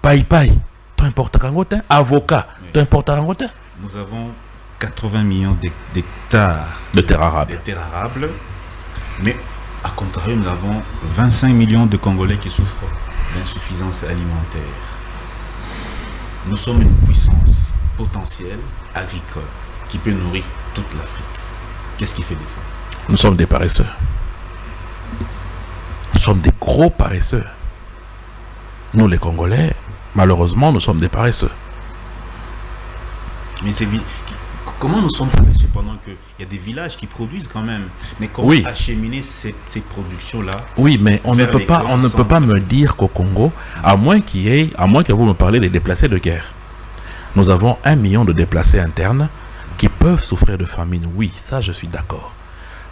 Paille, tu importes Rangotin. Avocat, tu importes Rangotin. Nous avons 80 millions d'hectares de terres arables. Mais à contrario, nous avons 25 millions de Congolais qui souffrent d'insuffisance alimentaire. Nous sommes une puissance potentielle agricole qui peut nourrir toute l'Afrique. Qu'est-ce qui fait défaut? Nous sommes des paresseux. Nous sommes des gros paresseux. Nous les Congolais, malheureusement, nous sommes des paresseux. Mais c'est comment nous sommes paresseux pendant qu'il y a des villages qui produisent quand même? Mais comment acheminer ces productions-là? Oui, mais on ne peut pas me dire qu'au Congo, à moins que vous me parlez des déplacés de guerre, nous avons 1 million de déplacés internes qui peuvent souffrir de famine. Oui, ça je suis d'accord.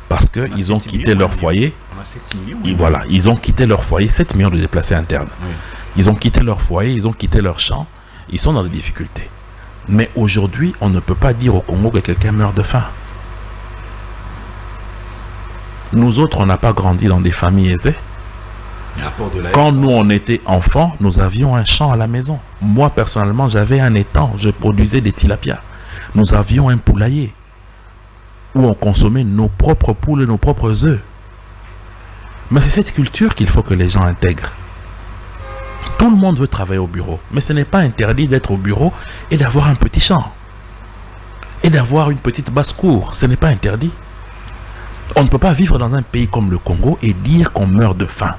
Parce qu'ils ont quitté leur foyer. On a 7 millions. Et voilà, ils ont quitté leur foyer, 7 millions de déplacés internes. Oui. Ils ont quitté leur foyer, ils ont quitté leur champ, ils sont dans des difficultés. Mais aujourd'hui, on ne peut pas dire au Congo que quelqu'un meurt de faim. Nous autres, on n'a pas grandi dans des familles aisées. Quand nous, on était enfants, nous avions un champ à la maison. Moi, personnellement, j'avais un étang, je produisais des tilapias. Nous avions un poulailler où on consommait nos propres poules et nos propres œufs. Mais c'est cette culture qu'il faut que les gens intègrent. Tout le monde veut travailler au bureau, mais ce n'est pas interdit d'être au bureau et d'avoir un petit champ. Et d'avoir une petite basse-cour, ce n'est pas interdit. On ne peut pas vivre dans un pays comme le Congo et dire qu'on meurt de faim.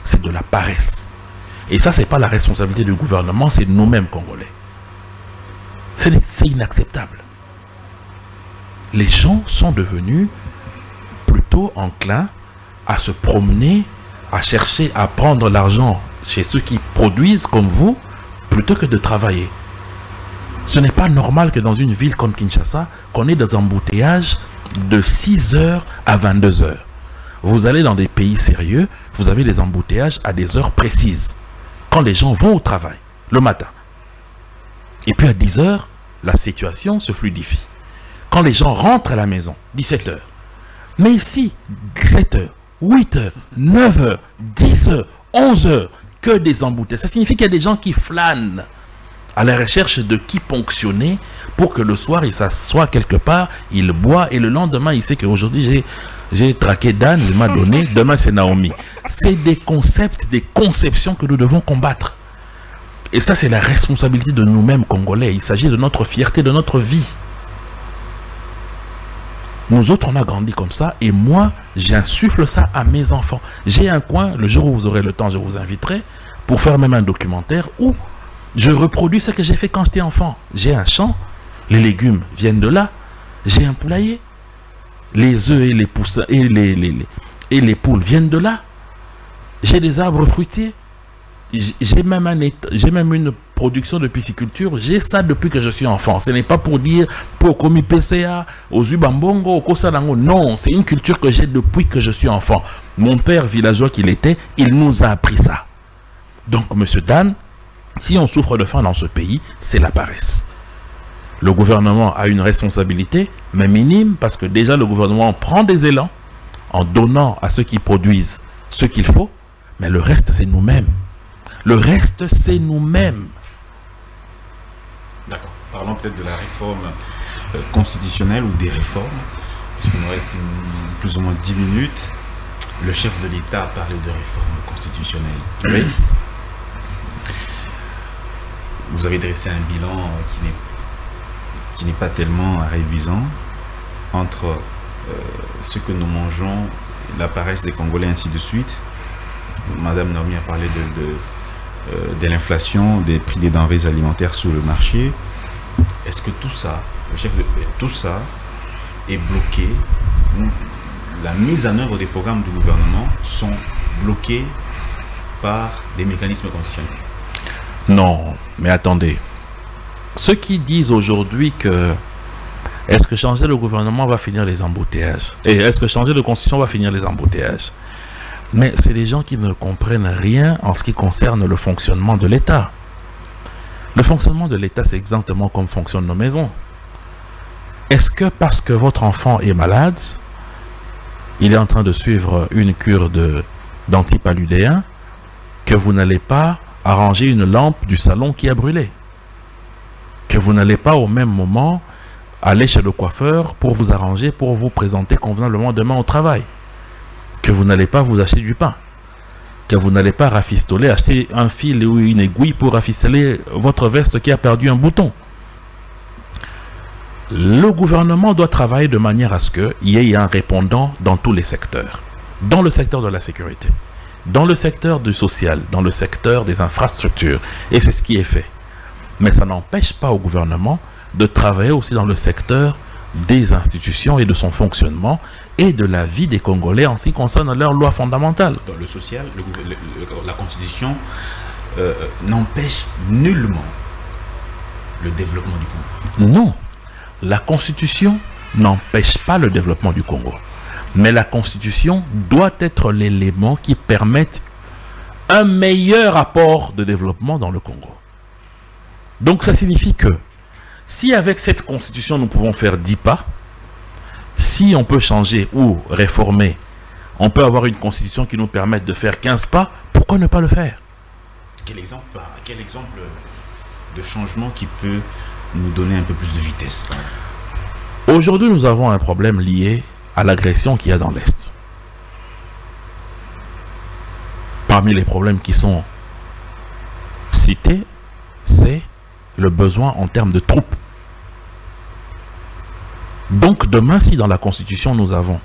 C'est de la paresse. Et ça, ce n'est pas la responsabilité du gouvernement, c'est nous-mêmes Congolais. C'est inacceptable. Les gens sont devenus plutôt enclins à se promener, à chercher à prendre l'argent chez ceux qui produisent comme vous, plutôt que de travailler. Ce n'est pas normal que dans une ville comme Kinshasa, qu'on ait des embouteillages de 6h à 22h. Vous allez dans des pays sérieux, vous avez des embouteillages à des heures précises, quand les gens vont au travail, le matin. Et puis à 10h, la situation se fluidifie. Quand les gens rentrent à la maison, 17h. Mais ici, 7h, 8h, 9h, 10h, 11h, que des embouteillages. Ça signifie qu'il y a des gens qui flânent à la recherche de qui ponctionner pour que le soir, il s'assoit quelque part, il boit et le lendemain, il sait qu'aujourd'hui, j'ai traqué Dan, il m'a donné, demain c'est Naomi. C'est des concepts, des conceptions que nous devons combattre. Et ça, c'est la responsabilité de nous-mêmes, Congolais. Il s'agit de notre fierté, de notre vie. Nous autres, on a grandi comme ça et moi, j'insuffle ça à mes enfants. J'ai un coin, le jour où vous aurez le temps, je vous inviterai pour faire même un documentaire où je reproduis ce que j'ai fait quand j'étais enfant. J'ai un champ, les légumes viennent de là, j'ai un poulailler, les œufs et les poussins et les poules viennent de là, j'ai des arbres fruitiers, j'ai même une production de pisciculture, j'ai ça depuis que je suis enfant. Ce n'est pas pour dire pour comme PCA, aux Ubambongo, au Kosalango. Non, c'est une culture que j'ai depuis que je suis enfant. Mon père villageois qu'il était, il nous a appris ça. Donc, monsieur Dan, si on souffre de faim dans ce pays, c'est la paresse. Le gouvernement a une responsabilité, mais minime, parce que déjà le gouvernement prend des élans en donnant à ceux qui produisent ce qu'il faut, mais le reste, c'est nous-mêmes. Le reste, c'est nous-mêmes. D'accord. Parlons peut-être de la réforme constitutionnelle ou des réformes. Puisqu'il nous reste plus ou moins 10 minutes. Le chef de l'État a parlé de réforme constitutionnelle. Oui. Vous avez dressé un bilan qui n'est pas tellement révisant entre ce que nous mangeons, la paresse des Congolais, ainsi de suite. Madame Naomi a parlé de l'inflation, des prix des denrées alimentaires sur le marché. Est-ce que tout ça, tout ça est bloqué? La mise en œuvre des programmes du gouvernement sont bloqués par des mécanismes constitutionnels? Non, mais attendez. Ceux qui disent aujourd'hui que est-ce que changer le gouvernement va finir les embouteillages? Et est-ce que changer de constitution va finir les embouteillages? Mais c'est des gens qui ne comprennent rien en ce qui concerne le fonctionnement de l'État. Le fonctionnement de l'État, c'est exactement comme fonctionnent nos maisons. Est-ce que parce que votre enfant est malade, il est en train de suivre une cure d'antipaludéen, que vous n'allez pas arranger une lampe du salon qui a brûlé? Que vous n'allez pas au même moment aller chez le coiffeur pour vous arranger, pour vous présenter convenablement demain au travail? Que vous n'allez pas vous acheter du pain? Que vous n'allez pas rafistoler, acheter un fil ou une aiguille pour rafistoler votre veste qui a perdu un bouton? Le gouvernement doit travailler de manière à ce qu'il y ait un répondant dans tous les secteurs. Dans le secteur de la sécurité, dans le secteur du social, dans le secteur des infrastructures. Et c'est ce qui est fait. Mais ça n'empêche pas au gouvernement de travailler aussi dans le secteur des institutions et de son fonctionnement et de la vie des Congolais en ce qui concerne leurs lois fondamentales. Dans le social, la Constitution n'empêche nullement le développement du Congo. Non, la Constitution n'empêche pas le développement du Congo. Mais la Constitution doit être l'élément qui permette un meilleur apport de développement dans le Congo. Donc ça signifie que si avec cette Constitution nous pouvons faire 10 pas, si on peut changer ou réformer, on peut avoir une Constitution qui nous permette de faire 15 pas, pourquoi ne pas le faire? Quel exemple de changement qui peut nous donner un peu plus de vitesse? Aujourd'hui, nous avons un problème lié à l'agression qu'il y a dans l'Est. Parmi les problèmes qui sont cités, c'est le besoin en termes de troupes. Donc demain, si dans la Constitution nous avons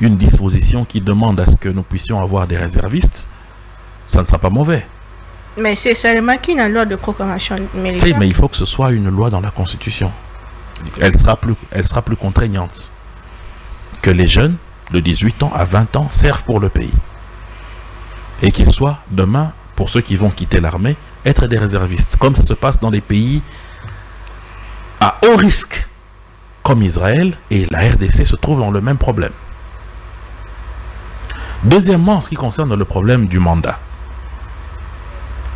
une disposition qui demande à ce que nous puissions avoir des réservistes, ça ne sera pas mauvais. Mais c'est seulement qu'une loi de proclamation militaire. Mais il faut que ce soit une loi dans la Constitution. Elle sera plus contraignante. Que les jeunes de 18 ans à 20 ans servent pour le pays. Et qu'ils soient demain, pour ceux qui vont quitter l'armée, être des réservistes. Comme ça se passe dans des pays à haut risque, comme Israël, et la RDC se trouve dans le même problème. Deuxièmement, en ce qui concerne le problème du mandat.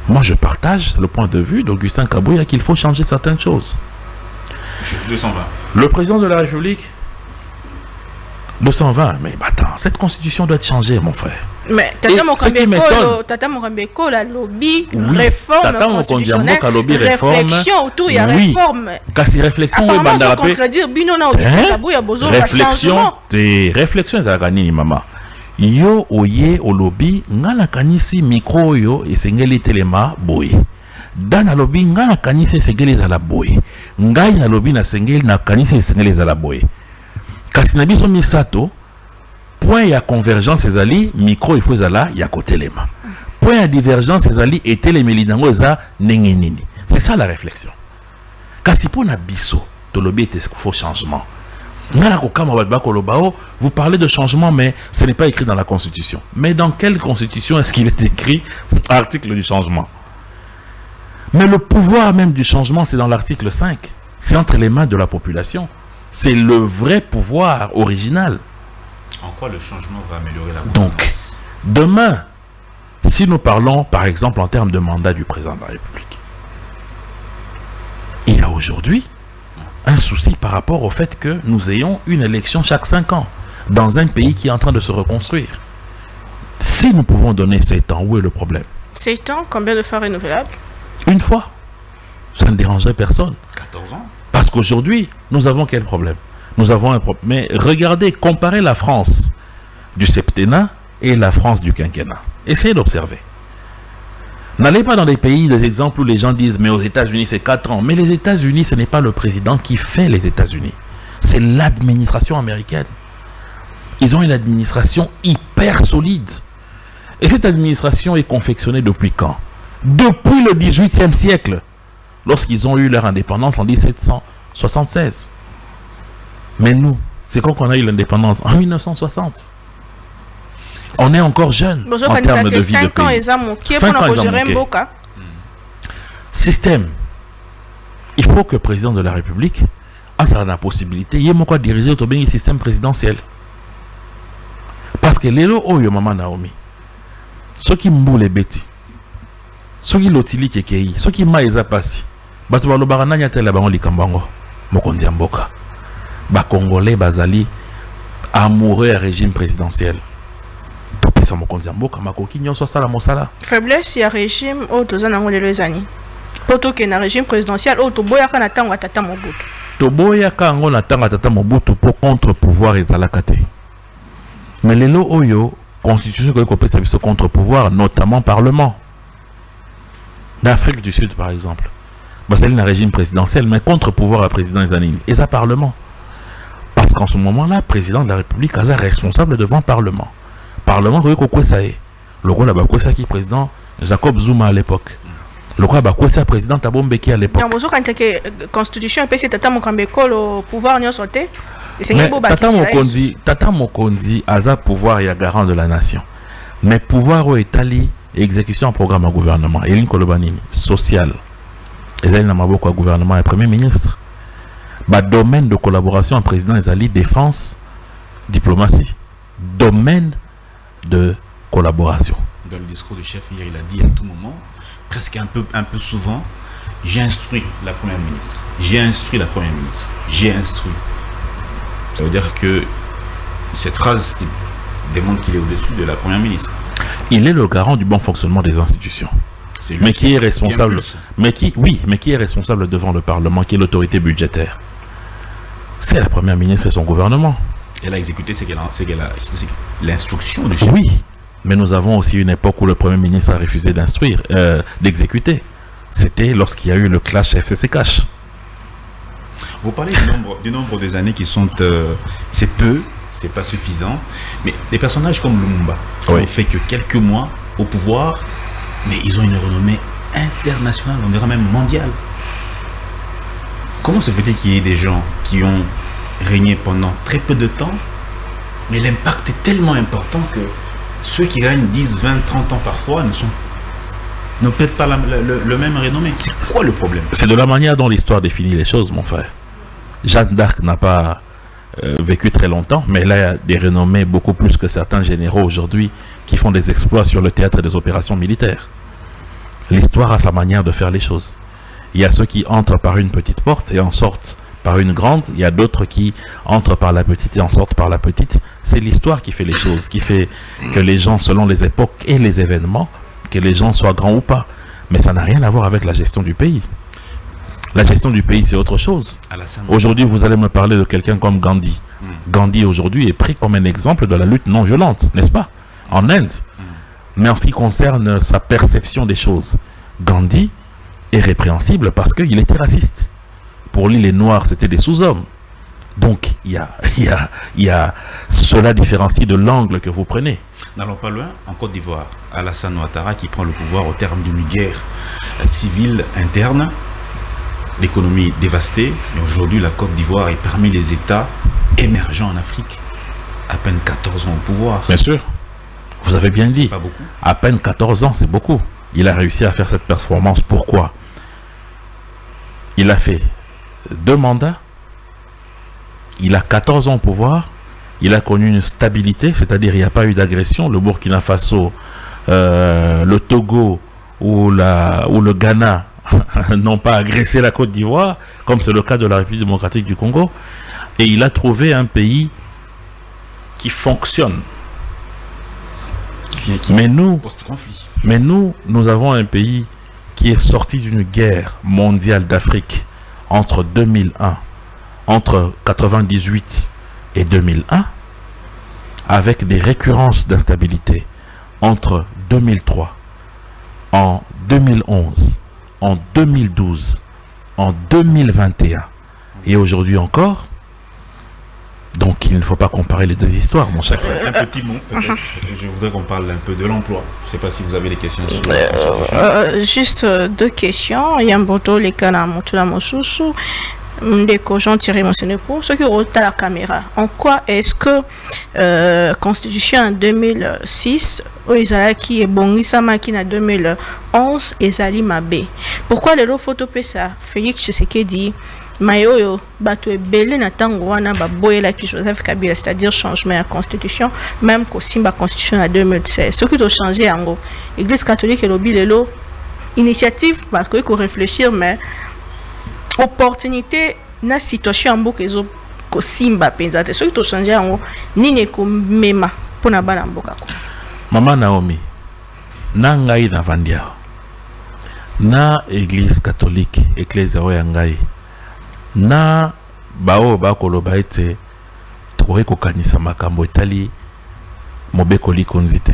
Moi, je partage le point de vue d'Augustin Kabouya qu'il faut changer certaines choses. 220. Le président de la République, 220, mais attends, cette constitution doit être changée, mon frère. Mais Tata Mokambeko, la lobby, réforme constitutionnelle, réflexion autour, il y a réforme. Kasi réflexion, apparemment, contredire Binona Augustin Kabouya, Bozo, réflexion, réflexion, Zagani, maman. Yo oye au lobby ngana kanisi micro yo esengeli telema boye dana lobby ngana kanisi esengeli za la boye ngai na lobby na sengeli na kanisi esengeli za la boye kasi na biso misato point ya convergence ezali micro il faut zala ya kotelema point ya divergence ezali etelemeli nango za ndenge nini. C'est ça la réflexion. Kasi pona biso to lobby était faux changement. Vous parlez de changement, mais ce n'est pas écrit dans la Constitution. Mais dans quelle Constitution est-ce qu'il est écrit article du changement? Mais le pouvoir même du changement, c'est dans l'article 5. C'est entre les mains de la population. C'est le vrai pouvoir original. En quoi le changement va améliorer la gouvernance? Donc, demain, si nous parlons, par exemple, en termes de mandat du président de la République, il y a aujourd'hui un souci par rapport au fait que nous ayons une élection chaque 5 ans dans un pays qui est en train de se reconstruire. Si nous pouvons donner 7 ans, où est le problème? 7 ans, combien de fois renouvelables? Une fois. Ça ne dérangerait personne. 14 ans. Parce qu'aujourd'hui, nous avons quel problème? Nous avons un problème. Mais regardez, comparez la France du septennat et la France du quinquennat. Essayez d'observer. N'allez pas dans des pays, des exemples où les gens disent mais aux États-Unis c'est 4 ans. Mais les États-Unis, ce n'est pas le président qui fait les États-Unis. C'est l'administration américaine. Ils ont une administration hyper solide. Et cette administration est confectionnée depuis quand? Depuis le 18e siècle. Lorsqu'ils ont eu leur indépendance en 1776. Mais nous, c'est quand on a eu l'indépendance? En 1960. On est encore jeune en termes de vie de pays. 5 ans, système. Il faut que le président de la République ait la possibilité de diriger le système présidentiel. Parce que les lots, maman Naomi, ceux qui m'ont les bêtis, ceux qui l'otili kekei, ceux qui m'ont les apassi, batubalo barananya tela bango likambango, mokondi mboka, ba Congolais bazali amoureux à régime présidentiel. Faiblesse, il y a régime autre années. Poto que na régime présidentiel autre boyaka na tango tata Mobutu. To boyaka ngo na tango tata Mobutu pour contre-pouvoir ezalaka te. Mais lelo oyo constitution ko kopesa biso contre-pouvoir notamment parlement. D'Afrique du Sud par exemple. Basali na régime présidentiel mais contre-pouvoir à président ezanini et ça parlement. Parce qu'en ce moment-là, président de la République est responsable devant le parlement. Parlement, vous voyez ça est. Le roi là-bas, qui président Jacob Zuma à l'époque. Le roi là-bas, président Thabo Mbeki à l'époque. Dans la constitution, c'est Tata Mokambeko le pouvoir n'y a sauté. Tata Mokonzi a pouvoir et garant de la nation. Mais pouvoir au Italie, exécution en programme au gouvernement. Et une colobanine social. Et là, il n'a pas beaucoup gouvernement et premier ministre. Domaine de collaboration en président Ezali, défense, diplomatie. Domaine de collaboration. Dans le discours du chef hier, il a dit à tout moment, presque un peu souvent, j'ai instruit la première ministre. J'ai instruit la première ministre. J'ai instruit. Ça veut dire que cette phrase démontre qu'il est au-dessus de la première ministre. Il est le garant du bon fonctionnement des institutions. Mais qui est responsable, mais qui est responsable devant le Parlement, qui est l'autorité budgétaire. C'est la première ministre et son gouvernement. Elle a exécuté l'instruction du chef. Oui, mais nous avons aussi une époque où le Premier ministre a refusé d'instruire, d'exécuter. C'était lorsqu'il y a eu le clash FCC-Cash. Vous parlez du nombre des années qui sont... c'est peu, c'est pas suffisant. Mais des personnages comme Lumumba, qui ont fait que quelques mois au pouvoir, mais ils ont une renommée internationale, on dirait même mondiale. Comment se fait-il qu'il y ait des gens qui ont régné pendant très peu de temps, mais l'impact est tellement important que ceux qui règnent 10, 20, 30 ans parfois n'ont peut-être pas le même renommée. C'est quoi le problème? C'est de la manière dont l'histoire définit les choses, mon frère. Jeanne d'Arc n'a pas vécu très longtemps, mais elle a des renommées beaucoup plus que certains généraux aujourd'hui qui font des exploits sur le théâtre des opérations militaires. L'histoire a sa manière de faire les choses. Il y a ceux qui entrent par une petite porte et en sortent par une grande. Il y a d'autres qui entrent par la petite et en sortent par la petite. C'est l'histoire qui fait les choses, qui fait que les gens, selon les époques et les événements, que les gens soient grands ou pas. Mais ça n'a rien à voir avec la gestion du pays. La gestion du pays, c'est autre chose. Aujourd'hui, vous allez me parler de quelqu'un comme Gandhi. Gandhi, aujourd'hui, est pris comme un exemple de la lutte non violente, n'est-ce pas? En Inde. Mais en ce qui concerne sa perception des choses, Gandhi est répréhensible parce qu'il était raciste. Pour lui, les Noirs, c'était des sous-hommes. Donc, il y a cela différencie de l'angle que vous prenez. N'allons pas loin, en Côte d'Ivoire, Alassane Ouattara qui prend le pouvoir au terme d'une guerre civile interne, l'économie dévastée, mais aujourd'hui la Côte d'Ivoire est parmi les États émergents en Afrique. À peine 14 ans au pouvoir. Bien sûr, vous avez bien dit, pas beaucoup. À peine 14 ans, c'est beaucoup. Il a réussi à faire cette performance. Pourquoi? Il a fait 2 mandats, il a 14 ans au pouvoir, il a connu une stabilité, c'est-à-dire il n'y a pas eu d'agression. Le Burkina Faso, le Togo ou le Ghana n'ont pas agressé la Côte d'Ivoire, comme c'est le cas de la République démocratique du Congo. Et il a trouvé un pays qui fonctionne. Mais nous avons un pays qui est sorti d'une guerre mondiale d'Afrique entre 2001, entre 98 et 2001, avec des récurrences d'instabilité entre 2003, en 2011, en 2012, en 2021 et aujourd'hui encore. Donc il ne faut pas comparer les deux histoires, mon cher frère. Un petit mot, peut-être. Je voudrais qu'on parle un peu de l'emploi. Je ne sais pas si vous avez des questions sur juste 2 questions. Yamboto les Kanamotula Mosusu. Ndeko Jean Thierry Monsenepo. Ce qui est à la caméra. En quoi est-ce que Constitution en 2006, Oizalaki et Bongisamaki en 2011, Ezali Mabe? Pourquoi les photos ça? Félix Tshisekedi Mayoyo bato ebele na tango wana ba boyela ki Joseph Kabila, c'est-à-dire changement de la constitution, même ko simba constitution en 2016. Ce qui doit changer yango, Église catholique et lobby lelo initiative parce que ko réfléchir, mais opportunité na situation ambo kezo ko simba penza te. Ce qui doit changer yango nini ko mema pona bana mboka ko. Mama Naomi na ngai na vandia na Église catholique Ecclesia oyangai na bao bakoloba ete tokoki kokanisa makambo etali mobeko likonzi te.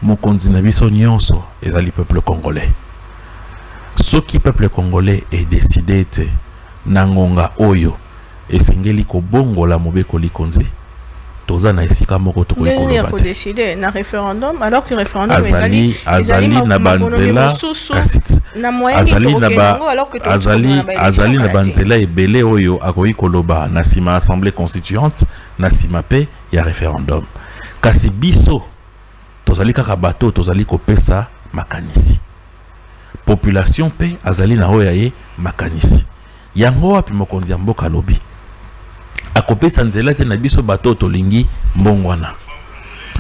Mokonzi na biso nyonso ezali peuple congolais. Soki peuple congolais est décidé ete na ngonga oyo esengeli kobongola mobeko likonzi, toza na esika moko tokoki koloba te. Décider na référendum, alors que référendum azali na banzela kasiti azali na banzela ebele oyo akoki koloba na sima assemblée constituante, na sima pe ya référendum. Kasi biso tozali kaka bato tozali kopesa makanisi. Population pe azali na oyo ye makanisi. Yango wapi mokonzi ya mboka lobi akopesa nzela te na biso bato tolingi mbongwana,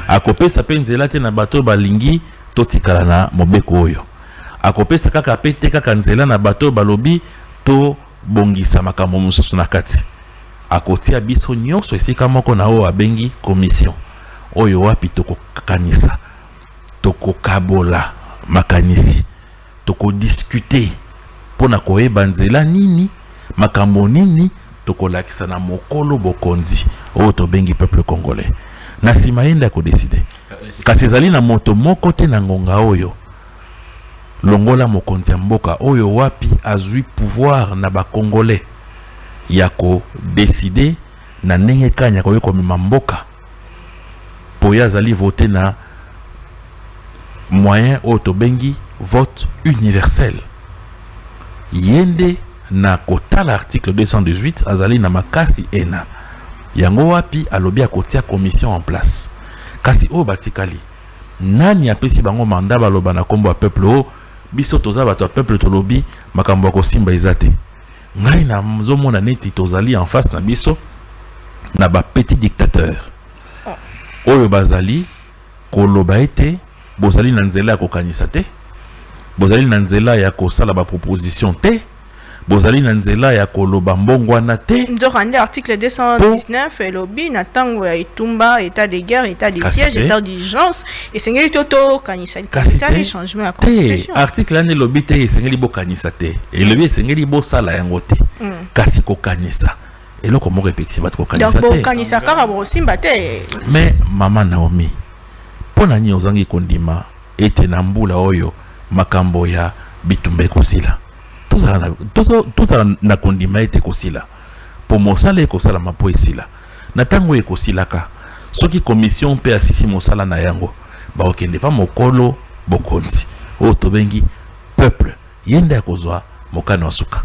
akopesa pe nzela te na bato balingi totikala na mobeko oyo, akopesa kaka pe te kaka nzela na bato balobi to bongisa makambo mosusu na kati. Akotia biso nyonso esika moko na oyo abengi commission oyo wapi tokokanisa, tokokabola makanisi, tokodiscuter pona koyeba nzela nini, makambo nini tokolakisa na mokolo bokonzi oyo tobengi peuple congolais. Na sima yenda ko décider. Kasi ezali na moto moko te na ngonga oyo longola mokonzi ya mboka oyo wapi azui pouvoir na ba congolais ya ko décider na ndenge kanya ko komema mboka po ya zali voter na moyen autobengi vote universel. Yende na kota l'article 218 azali na makasi ena. Yango wapi alobi akotia commission en place. Kasi o batikali. Nani apesi bango mandat baloba na kombo ya peuple o biso toza bato ya peuple tolobi makambo ya kosimba ezate. Ngai na mzomona neti tozali en face na biso na ba petit dictateur. Oyo bazali koloba ete bozali na nzela ya kokanisa te. Bozali na nzela ya kosala ba proposition te. Bozali na nzela ya koloba mbongwana te. Ndorande article 219 elobi na tango ya itumba état de guerre, état de siège, état d'urgence et sengeli toto kanisa capital changement ya constitution. Article ane lobi te sengeli bo kanisa te. Elobi sengeli bo sala yango te. Kasi ko kanisa. Eloko mo repexi bat ko kanisa te. Donc bo kanisa kaka bo simba te. Mais maman Naomi pona nyi ozangi kondima ete na mbula oyo makambo ya bitumba ekosila. Tout na kondima ete kosila. Pour mosala ekosala mapo esila. Na tango ekosila ka. Soki commission pe asisi mosala na yango. Ba okende pa mokolo bokonzi. O tobengi peuple. Yende akozwa mokano asuka.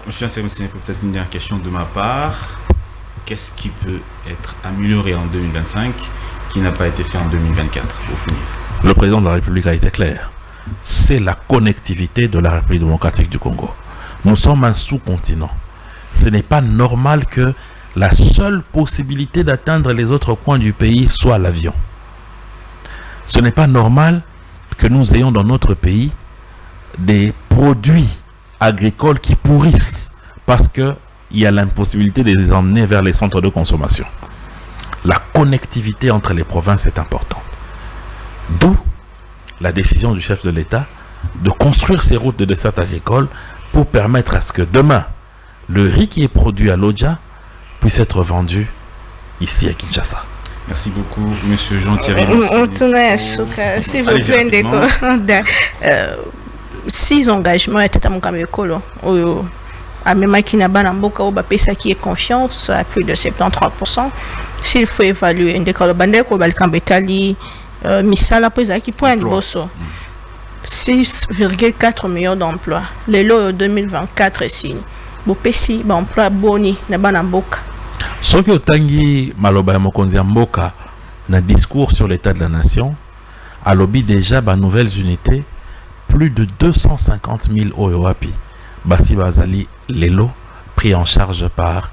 Monsieur Ansem, peut-être une dernière question de ma part. Qu'est-ce qui peut être amélioré en 2025 qui n'a pas été fait en 2024 au finir? Le président de la République a été clair. C'est la connectivité de la République démocratique du Congo. Nous sommes un sous-continent. Ce n'est pas normal que la seule possibilité d'atteindre les autres coins du pays soit l'avion. Ce n'est pas normal que nous ayons dans notre pays des produits agricoles qui pourrissent parce qu'il y a l'impossibilité de les emmener vers les centres de consommation. La connectivité entre les provinces est importante. D'où la décision du chef de l'État de construire ces routes de dessert agricole pour permettre à ce que demain, le riz qui est produit à Lodja puisse être vendu ici à Kinshasa. Merci beaucoup, Monsieur Jean-Thierry. S'il vous plaît, 6 engagements étaient à mon camécolo. Même qui n'a pas beaucoup qui est confiance à plus de 73%. S'il faut évaluer un décor bandeko balkambetali misala pesa qui point de bosso 6,4 millions d'emplois. Les lots 2024 signe. Bopesi ba emploi boni na bana mboka. Soki otangi maloba ya mokonzi ya mboka na discours sur l'état de la nation, a lobby déjà ba nouvelles unités, plus de 250 000 oyoapi. Basi bazali lelo pris en charge par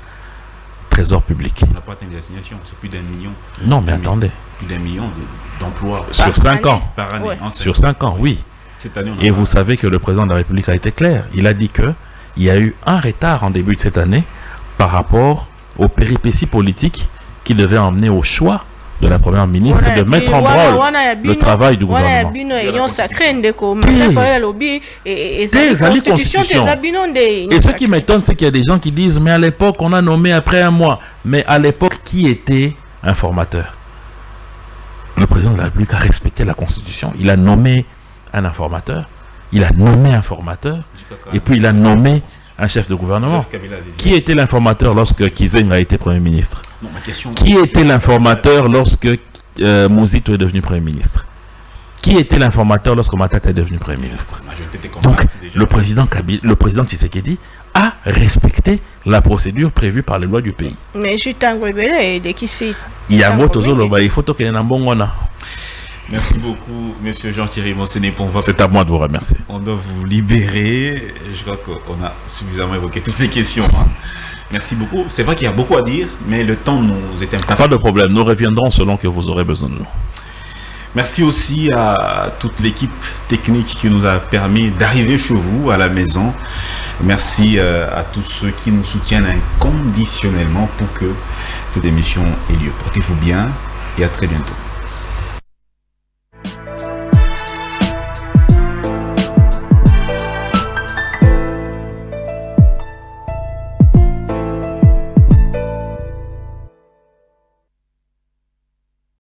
Trésor public. On n'a pas atteint l'assignation, c'est plus d'1 million. Non, mais attendez. Plus d'1 million d'emplois sur 5 ans. Par année. Ouais. Sur 5 ans, oui. Cette année, et vous savez que le président de la République a été clair. Il a dit qu'il y a eu un retard en début de cette année par rapport aux péripéties politiques qui devaient emmener au choix de la première ministre de mettre en branle le travail du gouvernement. Et ce qui m'étonne, c'est qu'il y a des gens qui disent, mais à l'époque, on a nommé après 1 mois. Mais à l'époque, qui était informateur? Le président de la République a respecté la Constitution. Il a nommé un informateur. Il a nommé un formateur. Et puis il a nommé un chef de gouvernement. Qui était l'informateur lorsque Kizeng a été Premier ministre? Non, qui était l'informateur lorsque Mouzito est devenu Premier ministre? Qui était l'informateur lorsque Matata est devenu Premier ministre? Donc le président Tshisekedi a respecté la procédure prévue par les lois du pays. Mais je t'en révélé de qui c'est. Il y a un il faut que Merci beaucoup, Monsieur Jean-Thierry Monsenepon. C'est à moi de vous remercier. On doit vous libérer. Je crois qu'on a suffisamment évoqué toutes les questions. Hein. Merci beaucoup. C'est vrai qu'il y a beaucoup à dire, mais le temps nous est imparti. Pas de problème. Nous reviendrons selon que vous aurez besoin de nous. Merci aussi à toute l'équipe technique qui nous a permis d'arriver chez vous, à la maison. Merci à tous ceux qui nous soutiennent inconditionnellement pour que cette émission ait lieu. Portez-vous bien et à très bientôt.